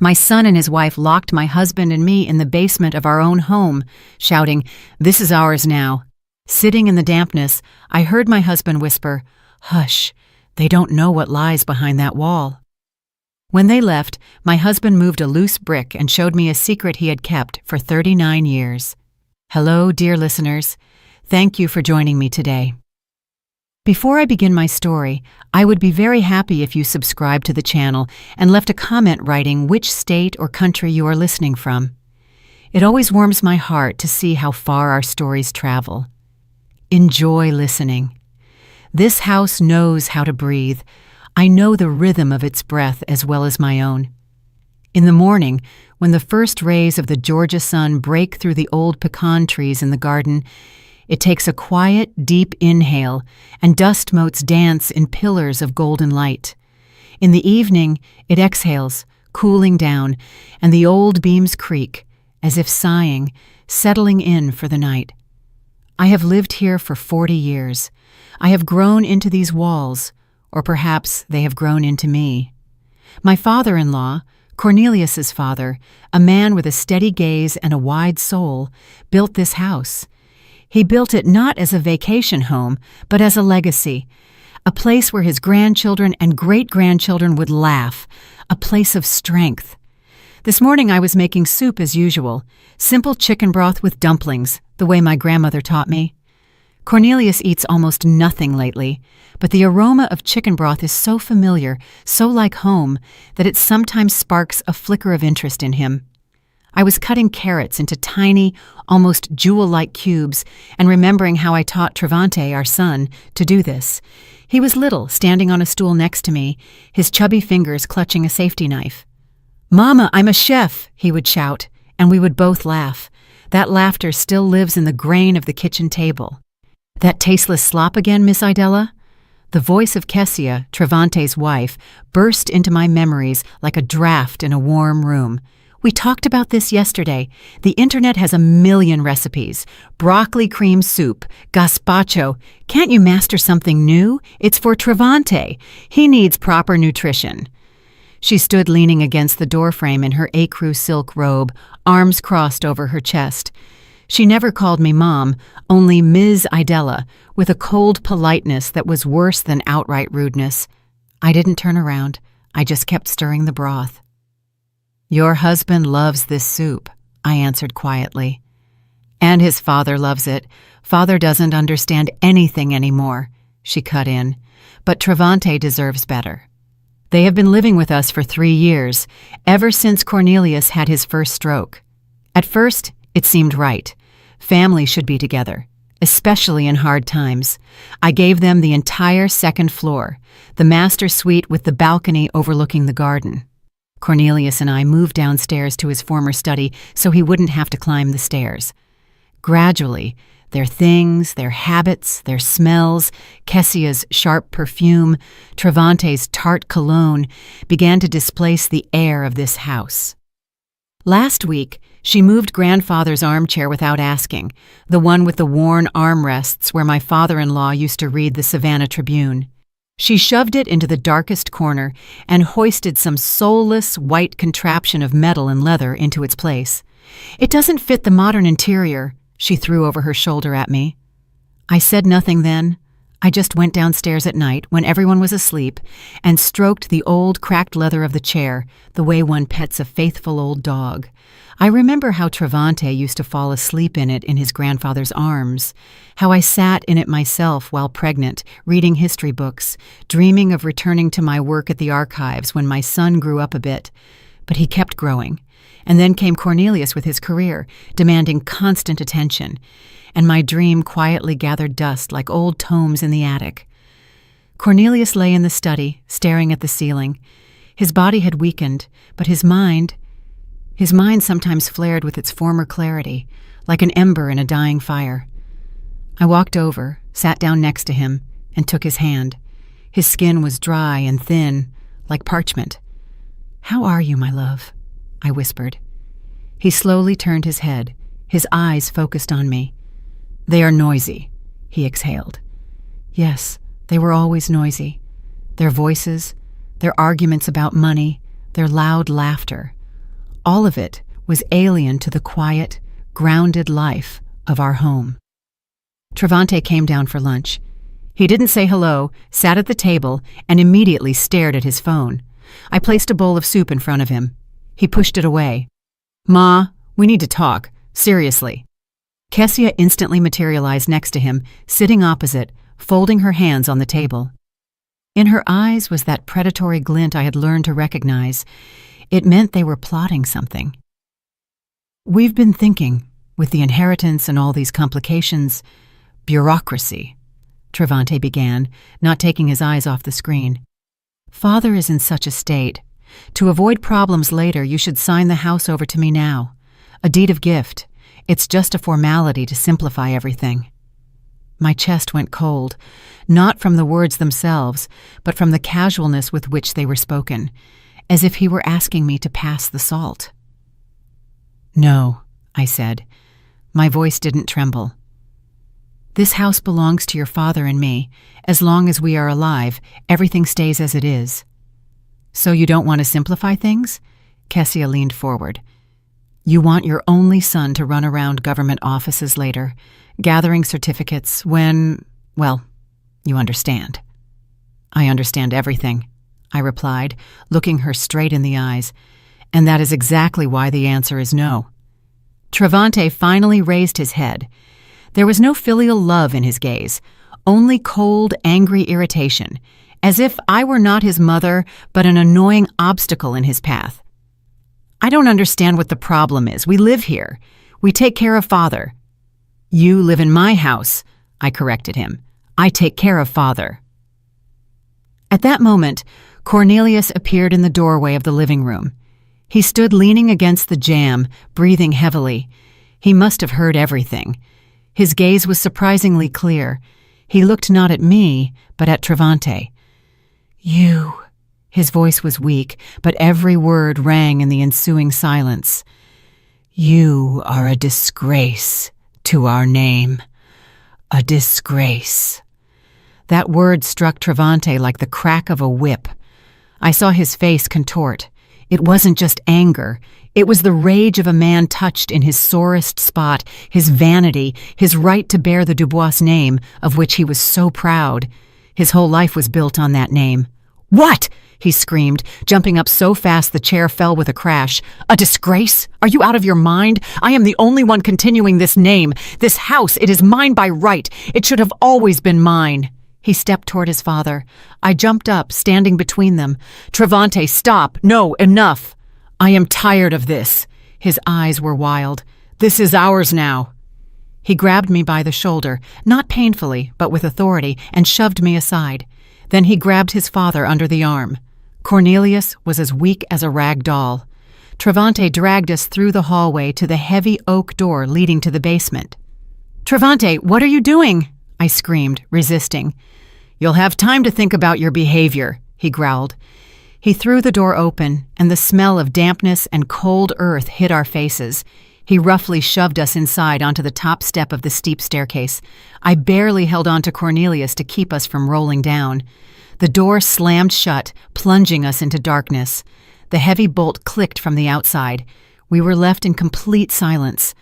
My son and his wife locked my husband and me in the basement of our own home, shouting, "This is ours now." Sitting in the dampness, I heard my husband whisper, "Hush, they don't know what lies behind that wall." When they left, my husband moved a loose brick and showed me a secret he had kept for 39 years. Hello, dear listeners. Thank you for joining me today. Before I begin my story, I would be very happy if you subscribed to the channel and left a comment writing which state or country you are listening from. It always warms my heart to see how far our stories travel. Enjoy listening. This house knows how to breathe. I know the rhythm of its breath as well as my own. In the morning, when the first rays of the Georgia sun break through the old pecan trees in the garden, it takes a quiet, deep inhale, and dust motes dance in pillars of golden light. In the evening, it exhales, cooling down, and the old beams creak, as if sighing, settling in for the night. I have lived here for 40 years. I have grown into these walls, or perhaps they have grown into me. My father-in-law, Cornelius's father, a man with a steady gaze and a wide soul, built this house. He built it not as a vacation home, but as a legacy, a place where his grandchildren and great-grandchildren would laugh, a place of strength. This morning I was making soup as usual, simple chicken broth with dumplings, the way my grandmother taught me. Cornelius eats almost nothing lately, but the aroma of chicken broth is so familiar, so like home, that it sometimes sparks a flicker of interest in him. I was cutting carrots into tiny, almost jewel-like cubes and remembering how I taught Travante, our son, to do this. He was little, standing on a stool next to me, his chubby fingers clutching a safety knife. "Mama, I'm a chef," he would shout, and we would both laugh. That laughter still lives in the grain of the kitchen table. "That tasteless slop again, Miss Idella?" The voice of Kessia, Travante's wife, burst into my memories like a draft in a warm room. "We talked about this yesterday. The internet has a million recipes. Broccoli cream soup, gazpacho. Can't you master something new? It's for Travante. He needs proper nutrition." She stood leaning against the doorframe in her ecru silk robe, arms crossed over her chest. She never called me Mom, only Ms. Idella, with a cold politeness that was worse than outright rudeness. I didn't turn around. I just kept stirring the broth. "Your husband loves this soup," I answered quietly. "And his father loves it. Father doesn't understand anything anymore," she cut in. "But Travante deserves better. They have been living with us for 3 years, ever since Cornelius had his first stroke. At first, it seemed right. Family should be together, especially in hard times. I gave them the entire second floor, the master suite with the balcony overlooking the garden. Cornelius and I moved downstairs to his former study so he wouldn't have to climb the stairs. Gradually, their things, their habits, their smells, Kessia's sharp perfume, Travante's tart cologne, began to displace the air of this house. Last week, she moved grandfather's armchair without asking, the one with the worn armrests where my father-in-law used to read the Savannah Tribune. She shoved it into the darkest corner and hoisted some soulless white contraption of metal and leather into its place. "It doesn't fit the modern interior," she threw over her shoulder at me. I said nothing then. I just went downstairs at night when everyone was asleep and stroked the old cracked leather of the chair the way one pets a faithful old dog. I remember how Travante used to fall asleep in it in his grandfather's arms, how I sat in it myself while pregnant, reading history books, dreaming of returning to my work at the archives when my son grew up a bit. But he kept growing. And then came Cornelius with his career, demanding constant attention, and my dream quietly gathered dust like old tomes in the attic. Cornelius lay in the study, staring at the ceiling. His body had weakened, but his mind sometimes flared with its former clarity, like an ember in a dying fire. I walked over, sat down next to him, and took his hand. His skin was dry and thin, like parchment. "How are you, my love?" I whispered. He slowly turned his head, his eyes focused on me. "They are noisy," he exhaled. Yes, they were always noisy. Their voices, their arguments about money, their loud laughter, All of it was alien to the quiet, grounded life of our home. Travante came down for lunch. He didn't say hello, sat at the table, and immediately stared at his phone. I placed a bowl of soup in front of him. He pushed it away. "Ma, we need to talk. Seriously." Kessia instantly materialized next to him, sitting opposite, folding her hands on the table. In her eyes was that predatory glint I had learned to recognize. It meant they were plotting something. "We've been thinking, with the inheritance and all these complications, bureaucracy," Travante began, not taking his eyes off the screen. "Father is in such a state. To avoid problems later, you should sign the house over to me now. A deed of gift. It's just a formality to simplify everything." My chest went cold, not from the words themselves, but from the casualness with which they were spoken, as if he were asking me to pass the salt. "No," I said. My voice didn't tremble. "This house belongs to your father and me. As long as we are alive, everything stays as it is." "So you don't want to simplify things?" Kessia leaned forward. "You want your only son to run around government offices later, gathering certificates when, well, you understand." "I understand everything," I replied, looking her straight in the eyes, "and that is exactly why the answer is no." Travante finally raised his head. There was no filial love in his gaze, only cold, angry irritation, as if I were not his mother, but an annoying obstacle in his path. "I don't understand what the problem is. We live here. We take care of Father." "You live in my house," I corrected him. "I take care of Father." At that moment, Cornelius appeared in the doorway of the living room. He stood leaning against the jamb, breathing heavily. He must have heard everything. His gaze was surprisingly clear. He looked not at me, but at Travante. "You..." His voice was weak, but every word rang in the ensuing silence. "You are a disgrace to our name. A disgrace." That word struck Travante like the crack of a whip. I saw his face contort. It wasn't just anger. It was the rage of a man touched in his sorest spot, his vanity, his right to bear the Dubois name, of which he was so proud. His whole life was built on that name. "What?" he screamed, jumping up so fast the chair fell with a crash. "A disgrace? Are you out of your mind? I am the only one continuing this name. This house, it is mine by right. It should have always been mine." He stepped toward his father. I jumped up, standing between them. "Travante, stop! No, enough! I am tired of this." His eyes were wild. "This is ours now." He grabbed me by the shoulder, not painfully, but with authority, and shoved me aside. Then he grabbed his father under the arm. Cornelius was as weak as a rag doll. Travante dragged us through the hallway to the heavy oak door leading to the basement. "Travante, what are you doing?" I screamed, resisting. "You'll have time to think about your behavior," he growled. He threw the door open, and the smell of dampness and cold earth hit our faces. He roughly shoved us inside onto the top step of the steep staircase. I barely held on to Cornelius to keep us from rolling down. The door slammed shut, plunging us into darkness. The heavy bolt clicked from the outside. We were left in complete silence.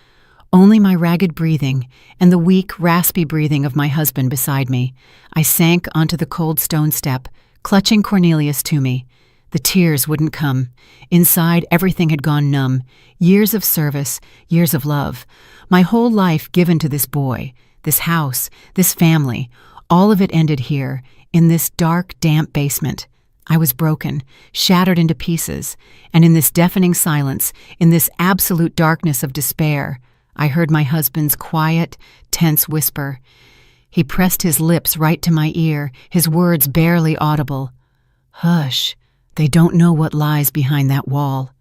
Only my ragged breathing and the weak, raspy breathing of my husband beside me. I sank onto the cold stone step, clutching Cornelius to me. The tears wouldn't come. Inside, everything had gone numb. Years of service, years of love. My whole life given to this boy, this house, this family. All of it ended here, in this dark, damp basement. I was broken, shattered into pieces, and in this deafening silence, in this absolute darkness of despair, I heard my husband's quiet, tense whisper. He pressed his lips right to my ear, his words barely audible. "Hush, they don't know what lies behind that wall."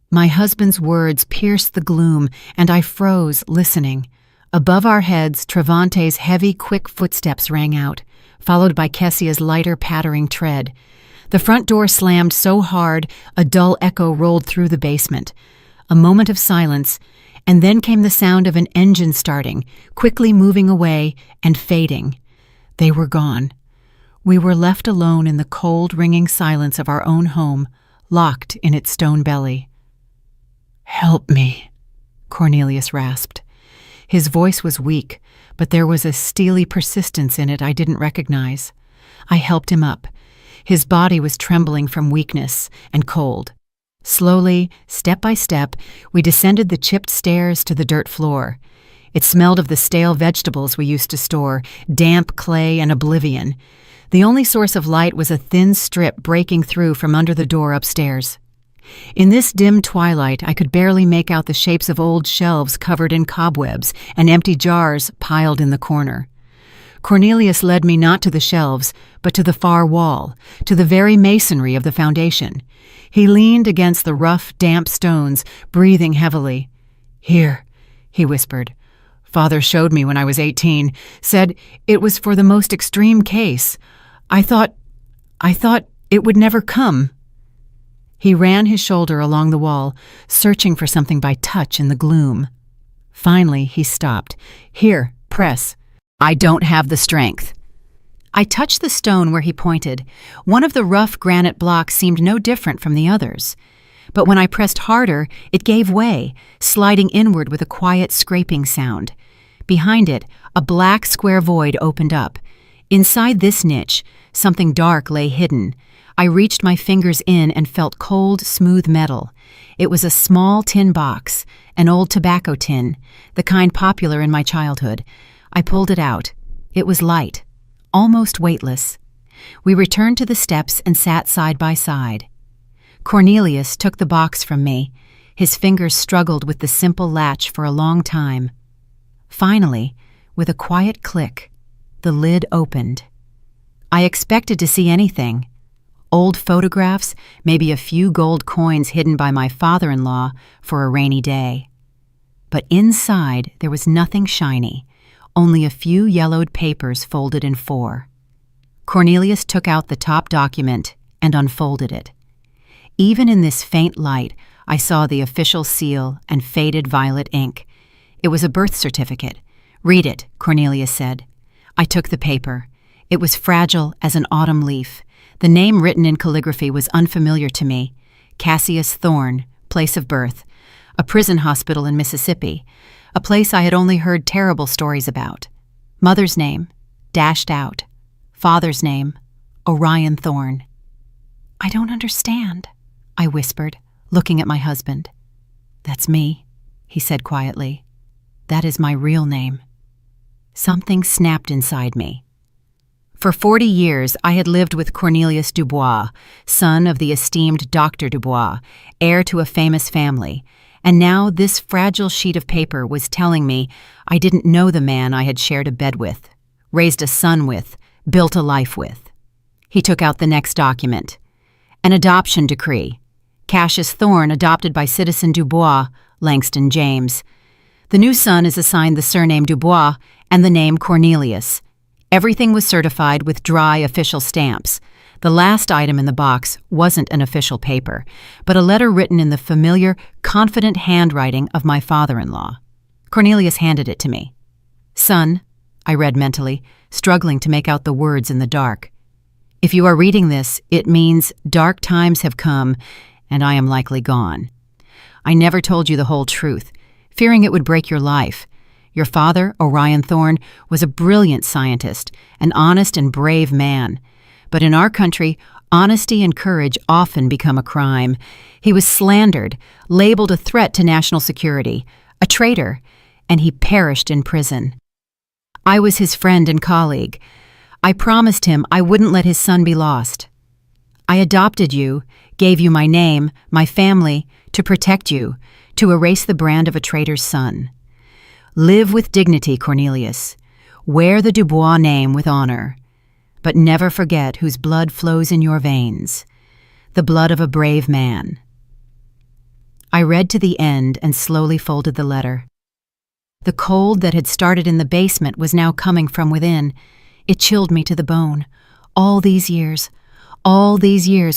My husband's words pierced the gloom, and I froze, listening. Above our heads, Travante's heavy, quick footsteps rang out, followed by Kessia's lighter, pattering tread. The front door slammed so hard, a dull echo rolled through the basement. A moment of silence, and then came the sound of an engine starting, quickly moving away and fading. They were gone. We were left alone in the cold, ringing silence of our own home, locked in its stone belly. "Help me," Cornelius rasped. His voice was weak, but there was a steely persistence in it I didn't recognize. I helped him up. His body was trembling from weakness and cold. Slowly, step by step, we descended the chipped stairs to the dirt floor. It smelled of the stale vegetables we used to store, damp clay and oblivion. The only source of light was a thin strip breaking through from under the door upstairs. In this dim twilight, I could barely make out the shapes of old shelves covered in cobwebs and empty jars piled in the corner. Cornelius led me not to the shelves, but to the far wall, to the very masonry of the foundation. He leaned against the rough, damp stones, breathing heavily. "Here," he whispered. "Father showed me when I was 18, said it was for the most extreme case. I thought it would never come." He ran his shoulder along the wall, searching for something by touch in the gloom. Finally, he stopped. "Here, press." "I don't have the strength." I touched the stone where he pointed. One of the rough granite blocks seemed no different from the others. But when I pressed harder, it gave way, sliding inward with a quiet scraping sound. Behind it, a black square void opened up. Inside this niche, something dark lay hidden. I reached my fingers in and felt cold, smooth metal. It was a small tin box, an old tobacco tin, the kind popular in my childhood. I pulled it out. It was light, almost weightless. We returned to the steps and sat side by side. Cornelius took the box from me. His fingers struggled with the simple latch for a long time. Finally, with a quiet click, the lid opened. I expected to see anything. Old photographs, maybe a few gold coins hidden by my father-in-law for a rainy day. But inside there was nothing shiny, only a few yellowed papers folded in four. Cornelius took out the top document and unfolded it. Even in this faint light, I saw the official seal and faded violet ink. It was a birth certificate. "Read it," Cornelius said. I took the paper. It was fragile as an autumn leaf. The name written in calligraphy was unfamiliar to me. Cassius Thorne, place of birth. A prison hospital in Mississippi. A place I had only heard terrible stories about. Mother's name, dashed out. Father's name, Orion Thorne. "I don't understand," I whispered, looking at my husband. "That's me," he said quietly. "That is my real name." Something snapped inside me. For 40 years, I had lived with Cornelius Dubois, son of the esteemed Dr. Dubois, heir to a famous family, and now this fragile sheet of paper was telling me I didn't know the man I had shared a bed with, raised a son with, built a life with. He took out the next document. An adoption decree. Cassius Thorne adopted by citizen Dubois, Langston James. The new son is assigned the surname Dubois and the name Cornelius. Everything was certified with dry official stamps. The last item in the box wasn't an official paper, but a letter written in the familiar, confident handwriting of my father-in-law. Cornelius handed it to me. "Son," I read mentally, struggling to make out the words in the dark. "If you are reading this, it means dark times have come, and I am likely gone. I never told you the whole truth, fearing it would break your life. Your father, Orion Thorne, was a brilliant scientist, an honest and brave man. But in our country, honesty and courage often become a crime. He was slandered, labeled a threat to national security, a traitor, and he perished in prison. I was his friend and colleague. I promised him I wouldn't let his son be lost. I adopted you, gave you my name, my family, to protect you, to erase the brand of a traitor's son. Live with dignity, Cornelius. Wear the Dubois name with honor. But never forget whose blood flows in your veins, the blood of a brave man." I read to the end and slowly folded the letter. The cold that had started in the basement was now coming from within. It chilled me to the bone. All these years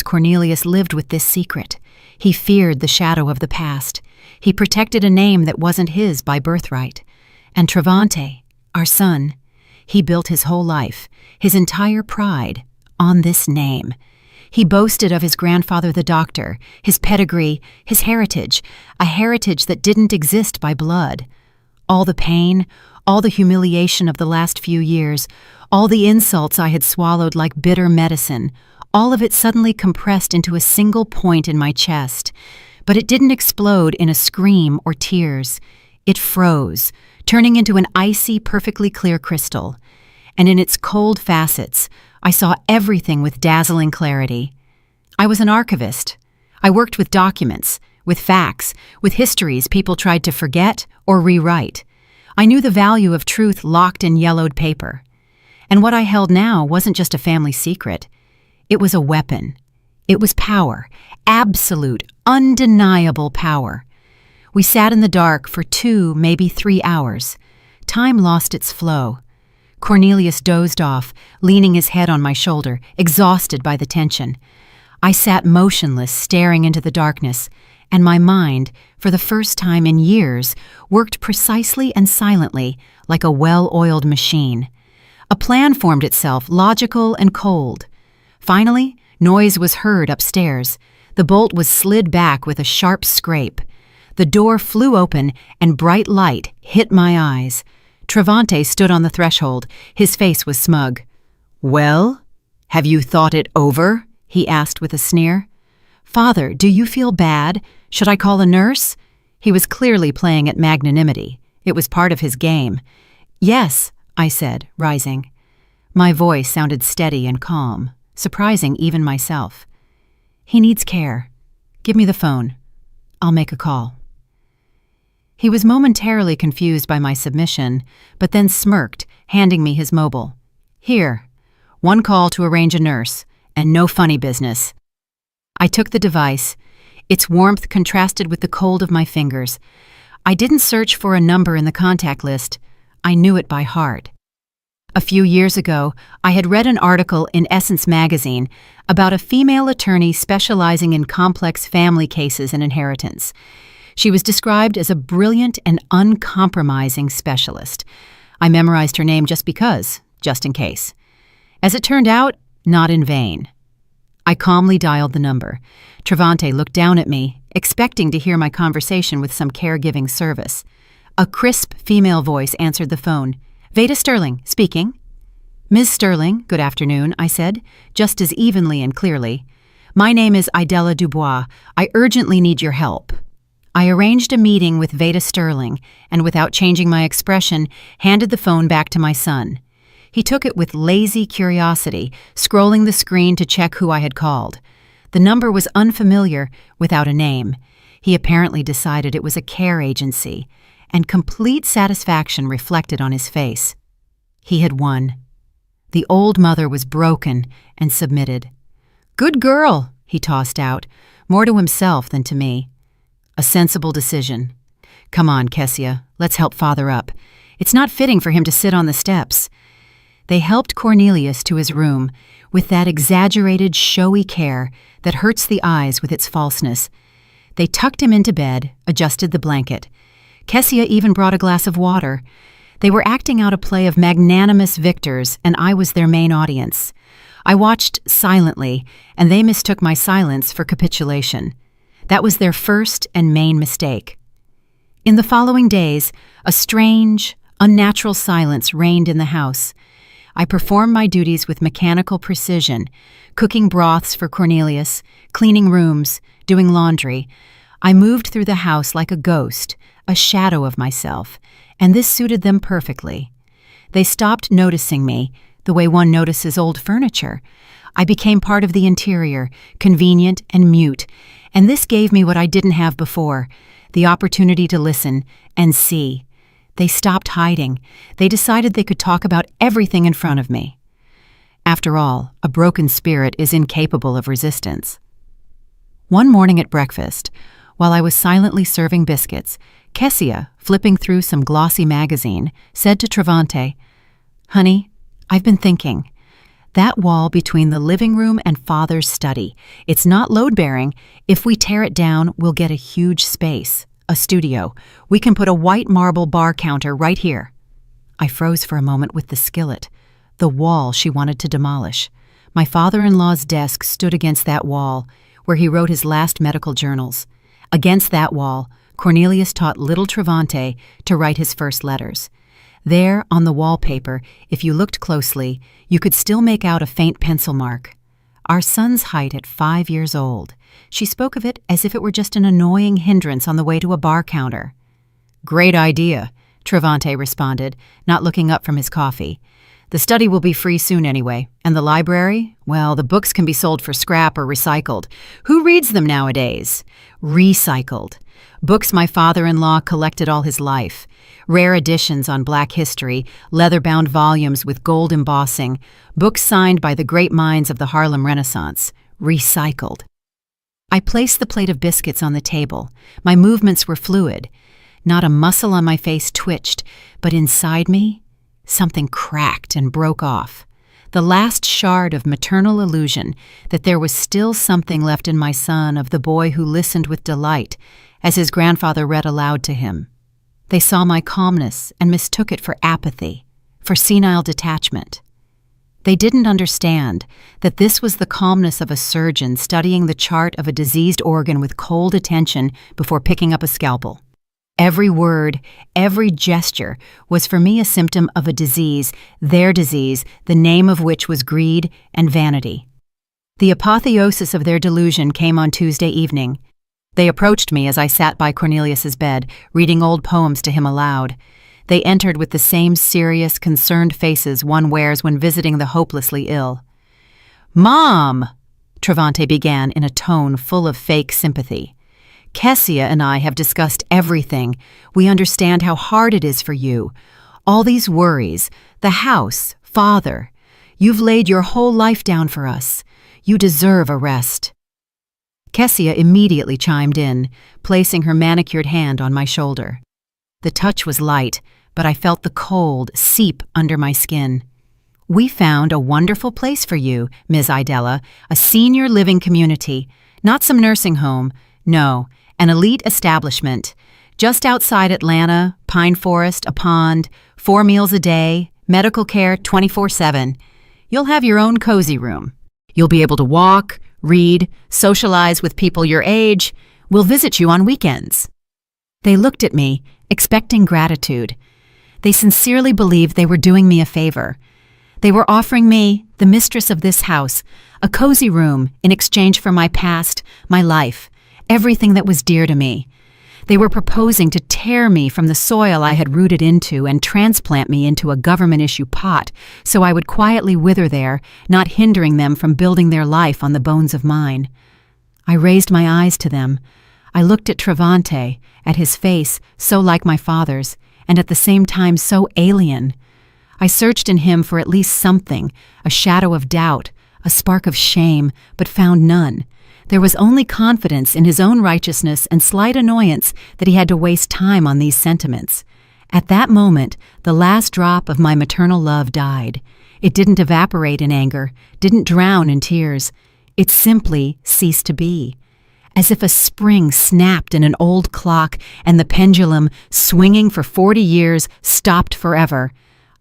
Cornelius lived with this secret. He feared the shadow of the past. He protected a name that wasn't his by birthright. And Travante, our son, he built his whole life, his entire pride, on this name. He boasted of his grandfather the doctor, his pedigree, his heritage, a heritage that didn't exist by blood. All the pain, all the humiliation of the last few years, all the insults I had swallowed like bitter medicine, all of it suddenly compressed into a single point in my chest. But it didn't explode in a scream or tears. It froze, turning into an icy, perfectly clear crystal. And in its cold facets, I saw everything with dazzling clarity. I was an archivist. I worked with documents, with facts, with histories people tried to forget or rewrite. I knew the value of truth locked in yellowed paper. And what I held now wasn't just a family secret. It was a weapon. It was power, absolute, undeniable power. We sat in the dark for 2, maybe 3 hours. Time lost its flow. Cornelius dozed off, leaning his head on my shoulder, exhausted by the tension. I sat motionless, staring into the darkness, and my mind, for the first time in years, worked precisely and silently, like a well-oiled machine. A plan formed itself, logical and cold. Finally, noise was heard upstairs. The bolt was slid back with a sharp scrape. The door flew open, and bright light hit my eyes. Travante stood on the threshold. His face was smug. "Well, have you thought it over?" he asked with a sneer. "Father, do you feel bad? Should I call a nurse?" He was clearly playing at magnanimity. It was part of his game. "Yes," I said, rising. My voice sounded steady and calm, surprising even myself. "He needs care. Give me the phone. I'll make a call." He was momentarily confused by my submission, but then smirked, handing me his mobile. "Here, 1 call to arrange a nurse, and no funny business." I took the device. Its warmth contrasted with the cold of my fingers. I didn't search for a number in the contact list. I knew it by heart. A few years ago, I had read an article in Essence magazine about a female attorney specializing in complex family cases and inheritance. She was described as a brilliant and uncompromising specialist. I memorized her name just because, just in case. As it turned out, not in vain. I calmly dialed the number. Travante looked down at me, expecting to hear my conversation with some caregiving service. A crisp female voice answered the phone. "Veda Sterling, speaking." "Ms. Sterling, good afternoon," I said, just as evenly and clearly. "My name is Idella Dubois. I urgently need your help." I arranged a meeting with Veda Sterling and, without changing my expression, handed the phone back to my son. He took it with lazy curiosity, scrolling the screen to check who I had called. The number was unfamiliar, without a name. He apparently decided it was a care agency, and complete satisfaction reflected on his face. He had won. The old mother was broken and submitted. "Good girl," he tossed out, more to himself than to me. A sensible decision. "Come on, Kessia, let's help Father up. It's not fitting for him to sit on the steps." They helped Cornelius to his room with that exaggerated, showy care that hurts the eyes with its falseness. They tucked him into bed, adjusted the blanket. Kessia even brought a glass of water. They were acting out a play of magnanimous victors, and I was their main audience. I watched silently, and they mistook my silence for capitulation. That was their first and main mistake. In the following days, a strange, unnatural silence reigned in the house. I performed my duties with mechanical precision, cooking broths for Cornelius, cleaning rooms, doing laundry. I moved through the house like a ghost, a shadow of myself, and this suited them perfectly. They stopped noticing me, the way one notices old furniture. I became part of the interior, convenient and mute, and this gave me what I didn't have before, the opportunity to listen and see. They stopped hiding. They decided they could talk about everything in front of me. After all, a broken spirit is incapable of resistance. One morning at breakfast, while I was silently serving biscuits, Kessia, flipping through some glossy magazine, said to Travante, "Honey, I've been thinking. That wall between the living room and Father's study, it's not load-bearing. If we tear it down, we'll get a huge space, a studio. We can put a white marble bar counter right here." I froze for a moment with the skillet. The wall she wanted to demolish. My father-in-law's desk stood against that wall, where he wrote his last medical journals. Against that wall, Cornelius taught little Travante to write his first letters. There, on the wallpaper, if you looked closely, you could still make out a faint pencil mark. Our son's height at 5 years old. She spoke of it as if it were just an annoying hindrance on the way to a bar counter. "Great idea," Travante responded, not looking up from his coffee. "The study will be free soon anyway, and the library? Well, the books can be sold for scrap or recycled. Who reads them nowadays? Recycled. Books my father-in-law collected all his life. Rare editions on Black history, leather-bound volumes with gold embossing, books signed by the great minds of the Harlem Renaissance. Recycled." I placed the plate of biscuits on the table. My movements were fluid. Not a muscle on my face twitched, but inside me, something cracked and broke off. The last shard of maternal illusion that there was still something left in my son of the boy who listened with delight as his grandfather read aloud to him. They saw my calmness and mistook it for apathy, for senile detachment. They didn't understand that this was the calmness of a surgeon studying the chart of a diseased organ with cold attention before picking up a scalpel. Every word, every gesture was for me a symptom of a disease, their disease, the name of which was greed and vanity. The apotheosis of their delusion came on Tuesday evening. They approached me as I sat by Cornelius's bed, reading old poems to him aloud. They entered with the same serious, concerned faces one wears when visiting the hopelessly ill. "Mom!" Travante began in a tone full of fake sympathy. "Kessia and I have discussed everything. We understand how hard it is for you. All these worries, the house, father. You've laid your whole life down for us. You deserve a rest." Kessia immediately chimed in, placing her manicured hand on my shoulder. The touch was light, but I felt the cold seep under my skin. "We found a wonderful place for you, Ms. Idella, a senior living community, not some nursing home. No, an elite establishment. Just outside Atlanta, pine forest, a pond, 4 meals a day, medical care 24/7. You'll have your own cozy room. You'll be able to walk, read, socialize with people your age. We'll visit you on weekends." They looked at me, expecting gratitude. They sincerely believed they were doing me a favor. They were offering me, the mistress of this house, a cozy room in exchange for my past, my life, everything that was dear to me. They were proposing to tear me from the soil I had rooted into and transplant me into a government-issue pot so I would quietly wither there, not hindering them from building their life on the bones of mine. I raised my eyes to them. I looked at Travante, at his face so like my father's, and at the same time so alien. I searched in him for at least something, a shadow of doubt, a spark of shame, but found none. There was only confidence in his own righteousness and slight annoyance that he had to waste time on these sentiments. At that moment, the last drop of my maternal love died. It didn't evaporate in anger, didn't drown in tears. It simply ceased to be. As if a spring snapped in an old clock and the pendulum, swinging for 40 years, stopped forever.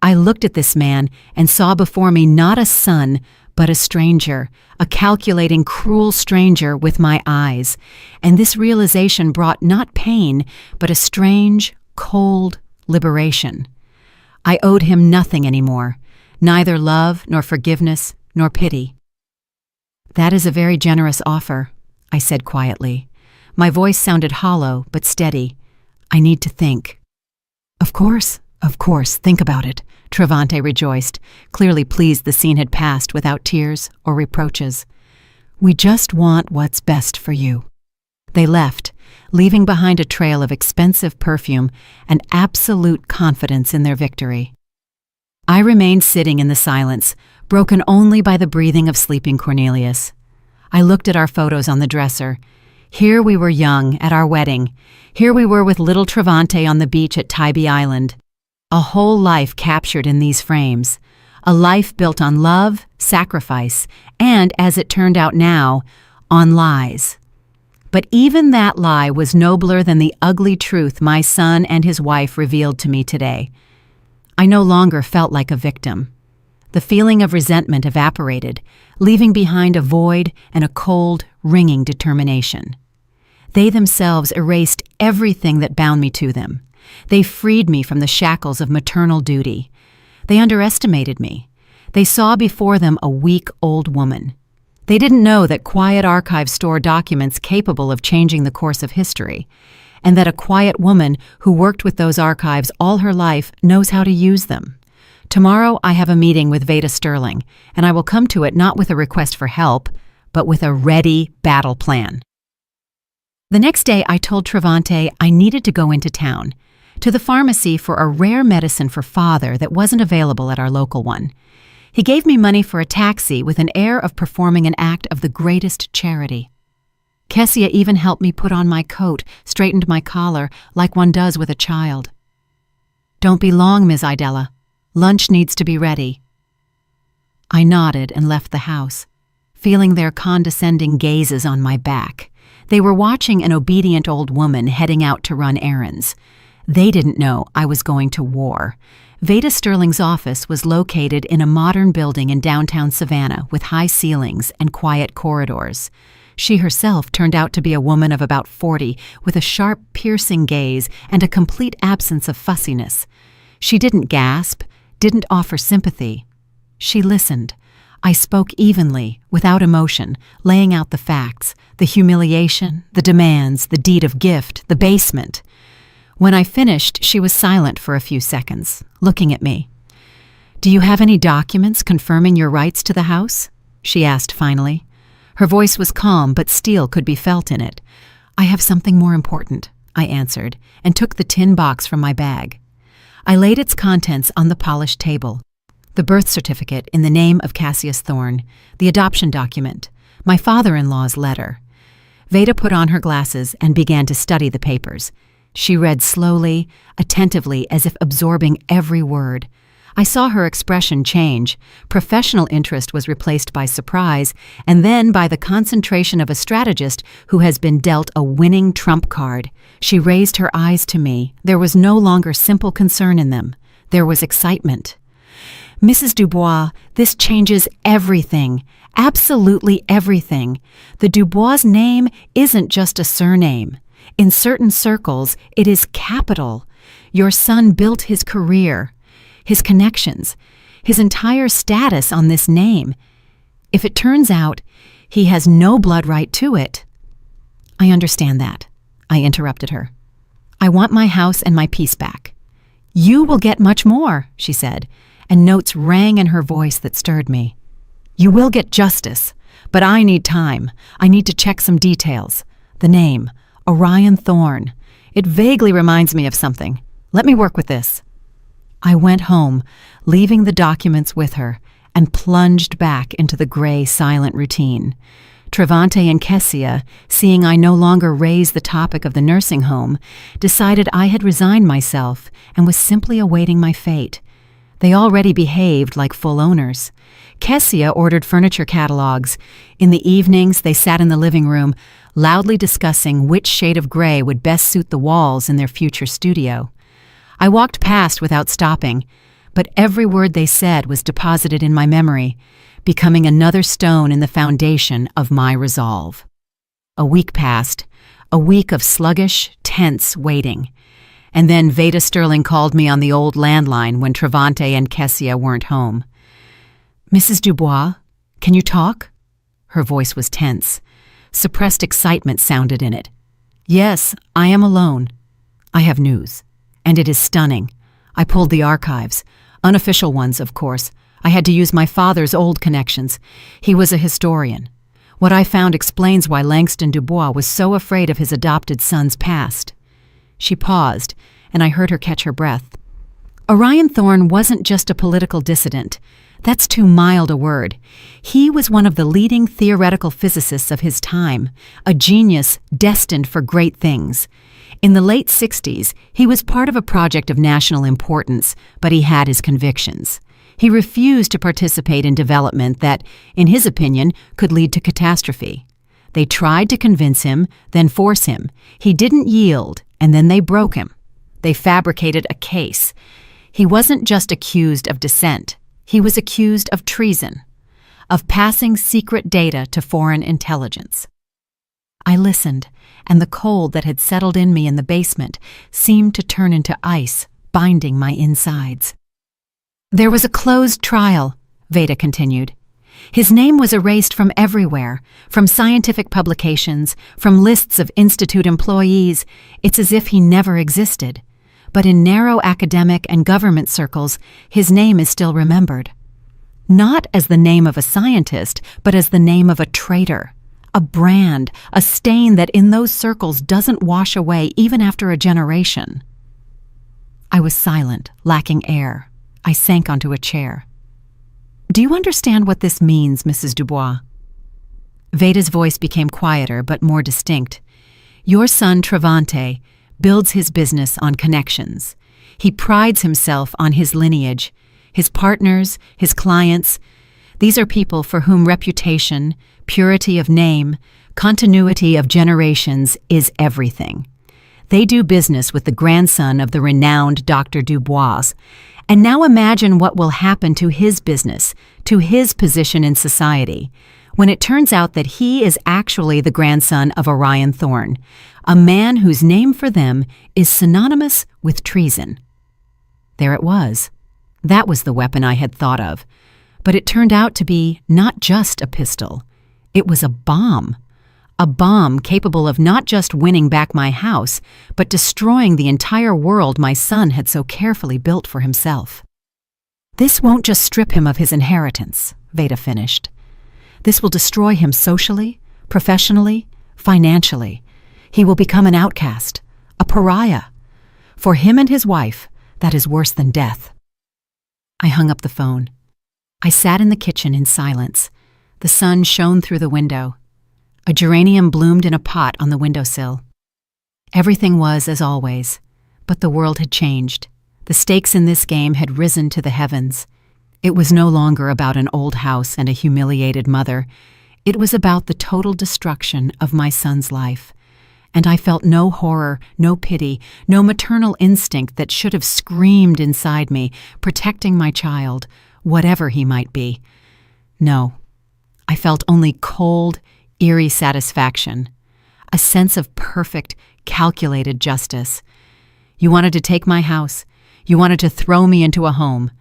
I looked at this man and saw before me not a son, but a stranger, a calculating, cruel stranger with my eyes. And this realization brought not pain, but a strange, cold liberation. I owed him nothing anymore, neither love nor forgiveness nor pity. "That is a very generous offer," I said quietly. My voice sounded hollow but steady. "I need to think." Of course, think about it," Travante rejoiced, clearly pleased the scene had passed without tears or reproaches. "We just want what's best for you." They left, leaving behind a trail of expensive perfume and absolute confidence in their victory. I remained sitting in the silence, broken only by the breathing of sleeping Cornelius. I looked at our photos on the dresser. Here we were young, at our wedding. Here we were with little Travante on the beach at Tybee Island. A whole life captured in these frames. A life built on love, sacrifice, and, as it turned out now, on lies. But even that lie was nobler than the ugly truth my son and his wife revealed to me today. I no longer felt like a victim. The feeling of resentment evaporated, leaving behind a void and a cold, ringing determination. They themselves erased everything that bound me to them. They freed me from the shackles of maternal duty. They underestimated me. They saw before them a weak old woman. They didn't know that quiet archives store documents capable of changing the course of history, and that a quiet woman who worked with those archives all her life knows how to use them. Tomorrow I have a meeting with Veda Sterling, and I will come to it not with a request for help, but with a ready battle plan. The next day I told Travante I needed to go into town, to the pharmacy for a rare medicine for father that wasn't available at our local one. He gave me money for a taxi with an air of performing an act of the greatest charity. Kessia even helped me put on my coat, straightened my collar, like one does with a child. "Don't be long, Ms. Idella. Lunch needs to be ready." I nodded and left the house, feeling their condescending gazes on my back. They were watching an obedient old woman heading out to run errands. They didn't know I was going to war. Veda Sterling's office was located in a modern building in downtown Savannah with high ceilings and quiet corridors. She herself turned out to be a woman of about 40 with a sharp, piercing gaze and a complete absence of fussiness. She didn't gasp, didn't offer sympathy. She listened. I spoke evenly, without emotion, laying out the facts, the humiliation, the demands, the deed of gift, the basement. When I finished, she was silent for a few seconds, looking at me. "Do you have any documents confirming your rights to the house?" she asked finally. Her voice was calm, but steel could be felt in it. "I have something more important," I answered, and took the tin box from my bag. I laid its contents on the polished table. The birth certificate in the name of Cassius Thorne, the adoption document, my father-in-law's letter. Veda put on her glasses and began to study the papers. She read slowly, attentively, as if absorbing every word. I saw her expression change. Professional interest was replaced by surprise, and then by the concentration of a strategist who has been dealt a winning trump card. She raised her eyes to me. There was no longer simple concern in them. There was excitement. "Mrs. Dubois, this changes everything. Absolutely everything. The Dubois name isn't just a surname. In certain circles, it is capital. Your son built his career, his connections, his entire status on this name. If it turns out he has no blood right to it—" "I understand that," I interrupted her. "I want my house and my peace back." "You will get much more," she said, and notes rang in her voice that stirred me. "You will get justice, but I need time. I need to check some details. The name, Orion Thorne. It vaguely reminds me of something. Let me work with this." I went home, leaving the documents with her, and plunged back into the gray, silent routine. Travante and Kessia, seeing I no longer raised the topic of the nursing home, decided I had resigned myself and was simply awaiting my fate. They already behaved like full owners. Kessia ordered furniture catalogs. In the evenings, they sat in the living room, loudly discussing which shade of gray would best suit the walls in their future studio. I walked past without stopping, but every word they said was deposited in my memory, becoming another stone in the foundation of my resolve. A week passed, a week of sluggish, tense waiting. And then Veda Sterling called me on the old landline when Travante and Kessia weren't home. "Mrs. Dubois, can you talk?" Her voice was tense. Suppressed excitement sounded in it. "Yes, I am alone. I have news, and it is stunning. I pulled the archives, unofficial ones, of course. I had to use my father's old connections. He was a historian. What I found explains why Langston Dubois was so afraid of his adopted son's past." She paused, and I heard her catch her breath. Orion Thorne wasn't just a political dissident. That's too mild a word. He was one of the leading theoretical physicists of his time, a genius destined for great things. In the late 60s, he was part of a project of national importance, but he had his convictions. He refused to participate in development that, in his opinion, could lead to catastrophe. They tried to convince him, then force him. He didn't yield, and then they broke him. They fabricated a case. He wasn't just accused of dissent. He was accused of treason, of passing secret data to foreign intelligence. I listened, and the cold that had settled in me in the basement seemed to turn into ice, binding my insides. There was a closed trial, Veda continued. His name was erased from everywhere, from scientific publications, from lists of institute employees. It's as if he never existed. But in narrow academic and government circles, his name is still remembered. Not as the name of a scientist, but as the name of a traitor, a brand, a stain that in those circles doesn't wash away even after a generation. I was silent, lacking air. I sank onto a chair. Do you understand what this means, Mrs. Dubois? Veda's voice became quieter but more distinct. Your son, Travante, builds his business on connections. He prides himself on his lineage, his partners, his clients. These are people for whom reputation, purity of name, continuity of generations is everything. They do business with the grandson of the renowned Dr. Dubois. And now imagine what will happen to his business, to his position in society, when it turns out that he is actually the grandson of Orion Thorne, a man whose name for them is synonymous with treason. There it was. That was the weapon I had thought of. But it turned out to be not just a pistol. It was a bomb capable of not just winning back my house, but destroying the entire world my son had so carefully built for himself. This won't just strip him of his inheritance, Veda finished. This will destroy him socially, professionally, financially. He will become an outcast, a pariah. For him and his wife, that is worse than death. I hung up the phone. I sat in the kitchen in silence. The sun shone through the window. A geranium bloomed in a pot on the windowsill. Everything was as always, but the world had changed. The stakes in this game had risen to the heavens. It was no longer about an old house and a humiliated mother. It was about the total destruction of my son's life. And I felt no horror, no pity, no maternal instinct that should have screamed inside me, protecting my child, whatever he might be. No, I felt only cold, eerie satisfaction, a sense of perfect, calculated justice. You wanted to take my house. You wanted to throw me into a home.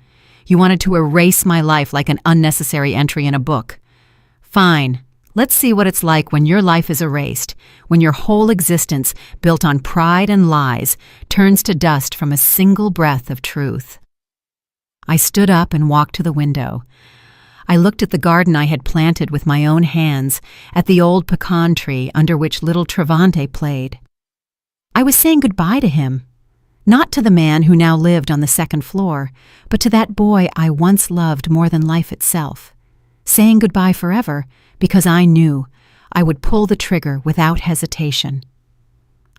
You wanted to erase my life like an unnecessary entry in a book. Fine. Let's see what it's like when your life is erased, when your whole existence, built on pride and lies, turns to dust from a single breath of truth. I stood up and walked to the window. I looked at the garden I had planted with my own hands, at the old pecan tree under which little Travante played. I was saying goodbye to him, not to the man who now lived on the second floor, but to that boy I once loved more than life itself. Saying goodbye forever, because I knew I would pull the trigger without hesitation.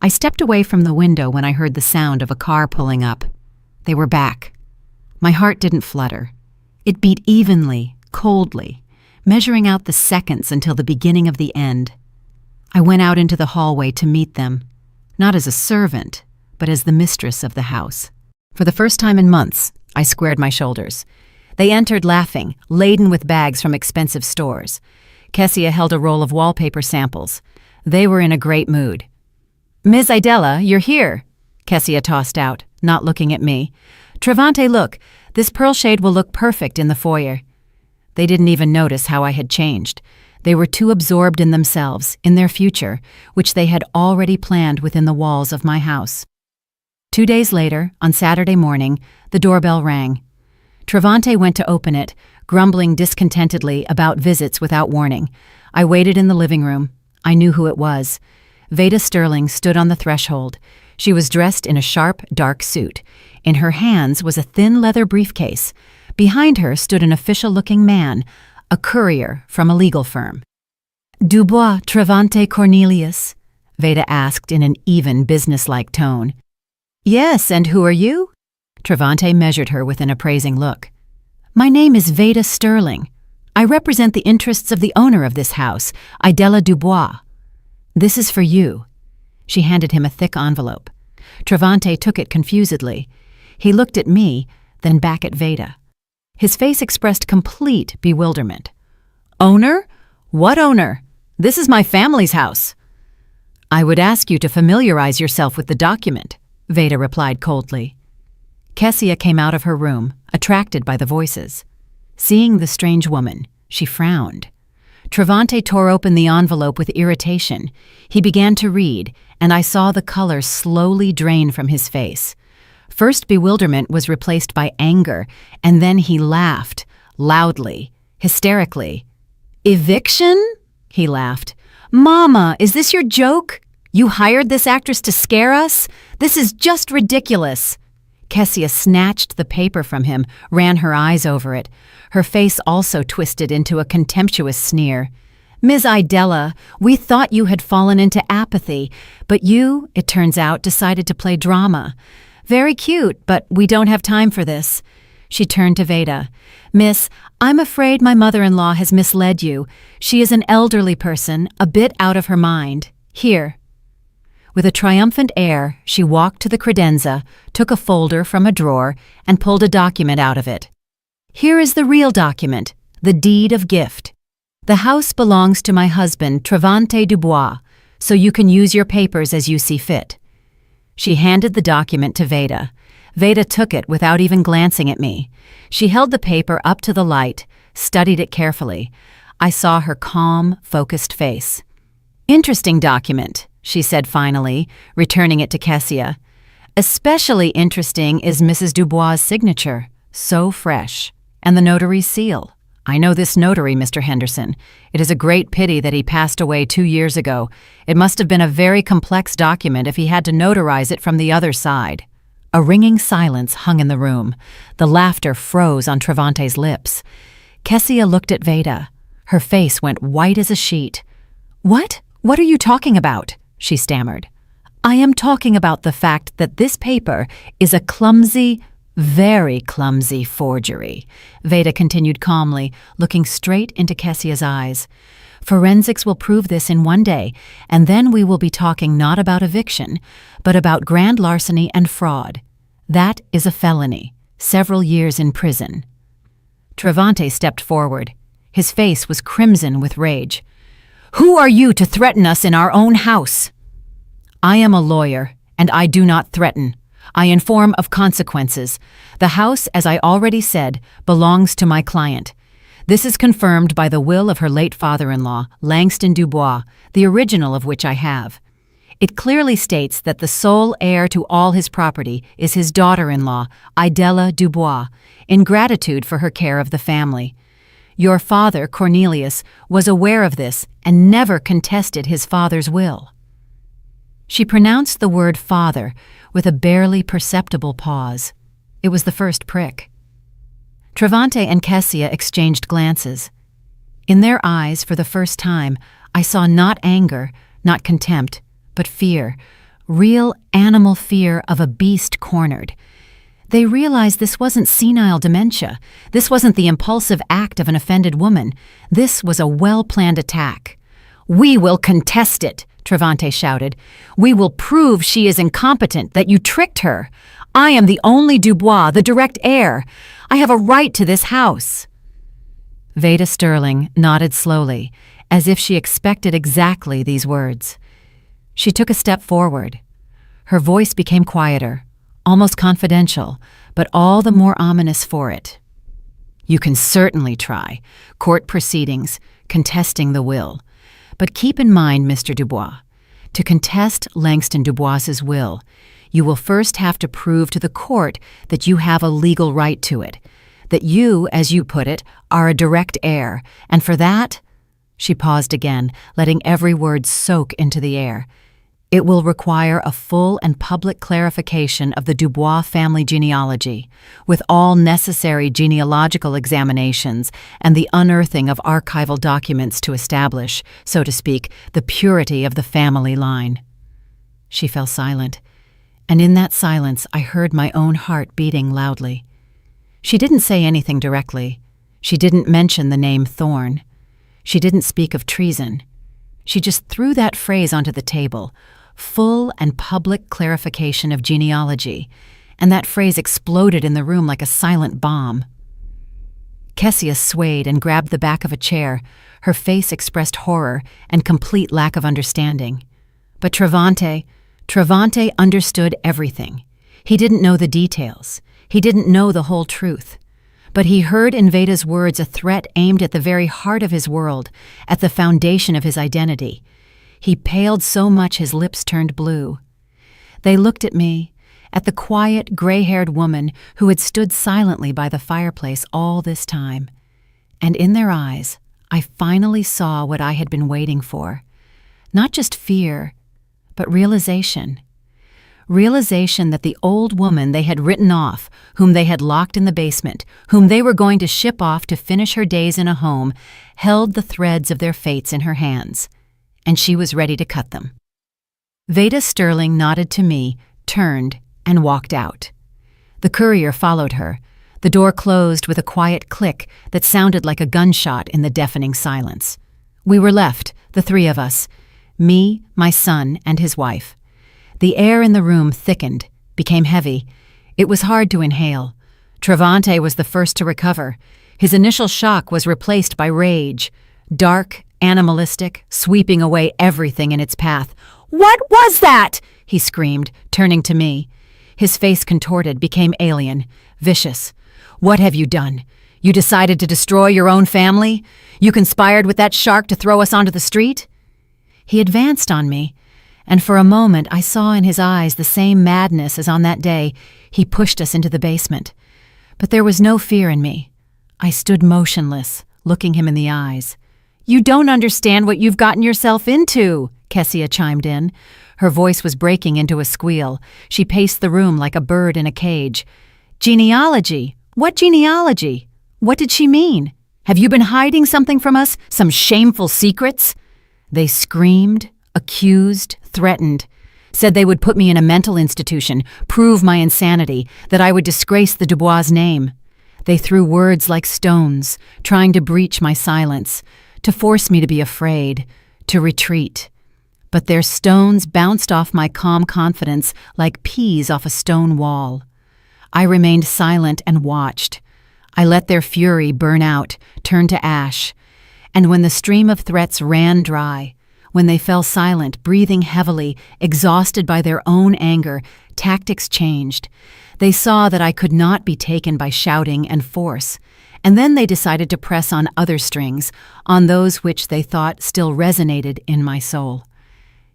I stepped away from the window when I heard the sound of a car pulling up. They were back. My heart didn't flutter. It beat evenly, coldly, measuring out the seconds until the beginning of the end. I went out into the hallway to meet them, not as a servant, but as the mistress of the house. For the first time in months, I squared my shoulders. They entered laughing, laden with bags from expensive stores. Kessia held a roll of wallpaper samples. They were in a great mood. "Ms. Idella, you're here," Kessia tossed out, not looking at me. "Travante, look, this pearl shade will look perfect in the foyer." They didn't even notice how I had changed. They were too absorbed in themselves, in their future, which they had already planned within the walls of my house. 2 days later, on Saturday morning, the doorbell rang. Travante went to open it, grumbling discontentedly about visits without warning. I waited in the living room. I knew who it was. Veda Sterling stood on the threshold. She was dressed in a sharp, dark suit. In her hands was a thin leather briefcase. Behind her stood an official-looking man, a courier from a legal firm. "Dubois Travante Cornelius?" Veda asked in an even, businesslike tone. "Yes, and who are you?" Travante measured her with an appraising look. "My name is Veda Sterling. I represent the interests of the owner of this house, Idella Dubois. This is for you." She handed him a thick envelope. Travante took it confusedly. He looked at me, then back at Veda. His face expressed complete bewilderment. "Owner? What owner? This is my family's house." "I would ask you to familiarize yourself with the document," Veda replied coldly. Kessia came out of her room, attracted by the voices. Seeing the strange woman, she frowned. Travante tore open the envelope with irritation. He began to read, and I saw the color slowly drain from his face. First bewilderment was replaced by anger, and then he laughed, loudly, hysterically. "Eviction?" he laughed. "Mama, is this your joke? You hired this actress to scare us? This is just ridiculous." Kessia snatched the paper from him, ran her eyes over it. Her face also twisted into a contemptuous sneer. "Ms. Idella, we thought you had fallen into apathy, but you, it turns out, decided to play drama. Very cute, but we don't have time for this." She turned to Veda. "Miss, I'm afraid my mother-in-law has misled you. She is an elderly person, a bit out of her mind. Here." With a triumphant air, she walked to the credenza, took a folder from a drawer, and pulled a document out of it. "Here is the real document, the deed of gift. The house belongs to my husband, Travante Dubois, so you can use your papers as you see fit." She handed the document to Veda. Veda took it without even glancing at me. She held the paper up to the light, studied it carefully. I saw her calm, focused face. "Interesting document," she said finally, returning it to Kessia. "Especially interesting is Mrs. Dubois' signature, so fresh, and the notary's seal. I know this notary, Mr. Henderson. It is a great pity that he passed away 2 years ago. It must have been a very complex document if he had to notarize it from the other side." A ringing silence hung in the room. The laughter froze on Travante's lips. Kessia looked at Veda. Her face went white as a sheet. "What? What are you talking about?" she stammered. "I am talking about the fact that this paper is a clumsy, very clumsy forgery," Veda continued calmly, looking straight into Kessia's eyes. "Forensics will prove this in one day, and then we will be talking not about eviction, but about grand larceny and fraud. That is a felony, several years in prison." Travante stepped forward. His face was crimson with rage. "Who are you to threaten us in our own house?" "I am a lawyer, and I do not threaten. I inform of consequences. The house, as I already said, belongs to my client. This is confirmed by the will of her late father-in-law, Langston Dubois, the original of which I have. It clearly states that the sole heir to all his property is his daughter-in-law, Idella Dubois, in gratitude for her care of the family. Your father, Cornelius, was aware of this and never contested his father's will." She pronounced the word father with a barely perceptible pause. It was the first prick. Travante and Kessia exchanged glances. In their eyes, for the first time, I saw not anger, not contempt, but fear, real animal fear of a beast cornered. They realized this wasn't senile dementia. This wasn't the impulsive act of an offended woman. This was a well-planned attack. "We will contest it," Travante shouted. "We will prove she is incompetent, that you tricked her. I am the only Dubois, the direct heir. I have a right to this house." Veda Sterling nodded slowly, as if she expected exactly these words. She took a step forward. Her voice became quieter, almost confidential, but all the more ominous for it. "You can certainly try. Court proceedings, contesting the will. But keep in mind, Mr. Dubois, to contest Langston Dubois's will, you will first have to prove to the court that you have a legal right to it, that you, as you put it, are a direct heir, and for that—" She paused again, letting every word soak into the air. "It will require a full and public clarification of the Dubois family genealogy, with all necessary genealogical examinations and the unearthing of archival documents to establish, so to speak, the purity of the family line." She fell silent, and in that silence I heard my own heart beating loudly. She didn't say anything directly. She didn't mention the name Thorne. She didn't speak of treason. She just threw that phrase onto the table, full and public clarification of genealogy, and that phrase exploded in the room like a silent bomb. Kessia swayed and grabbed the back of a chair. Her face expressed horror and complete lack of understanding. But Travante understood everything. He didn't know the details. He didn't know the whole truth. But he heard in Veda's words a threat aimed at the very heart of his world, at the foundation of his identity. He paled so much his lips turned blue. They looked at me, at the quiet, gray-haired woman who had stood silently by the fireplace all this time. And in their eyes, I finally saw what I had been waiting for. Not just fear, but realization. Realization that the old woman they had written off, whom they had locked in the basement, whom they were going to ship off to finish her days in a home, held the threads of their fates in her hands, and she was ready to cut them. Veda Sterling nodded to me, turned, and walked out. The courier followed her. The door closed with a quiet click that sounded like a gunshot in the deafening silence. We were left, the three of us, me, my son, and his wife. The air in the room thickened, became heavy. It was hard to inhale. Travante was the first to recover. His initial shock was replaced by rage, dark, animalistic, sweeping away everything in its path. "What was that?" he screamed, turning to me. His face contorted, became alien, vicious. "What have you done? You decided to destroy your own family? You conspired with that shark to throw us onto the street?" He advanced on me, and for a moment I saw in his eyes the same madness as on that day he pushed us into the basement. But there was no fear in me. I stood motionless, looking him in the eyes. "You don't understand what you've gotten yourself into," Kessia chimed in. Her voice was breaking into a squeal. She paced the room like a bird in a cage. "Genealogy? What genealogy? What did she mean? Have you been hiding something from us? Some shameful secrets?" They screamed, accused, threatened, said they would put me in a mental institution, prove my insanity, that I would disgrace the Dubois' name. They threw words like stones, trying to breach my silence, to force me to be afraid, to retreat. But their stones bounced off my calm confidence like peas off a stone wall. I remained silent and watched. I let their fury burn out, turn to ash. And when the stream of threats ran dry, when they fell silent, breathing heavily, exhausted by their own anger, tactics changed. They saw that I could not be taken by shouting and force, and then they decided to press on other strings, on those which they thought still resonated in my soul.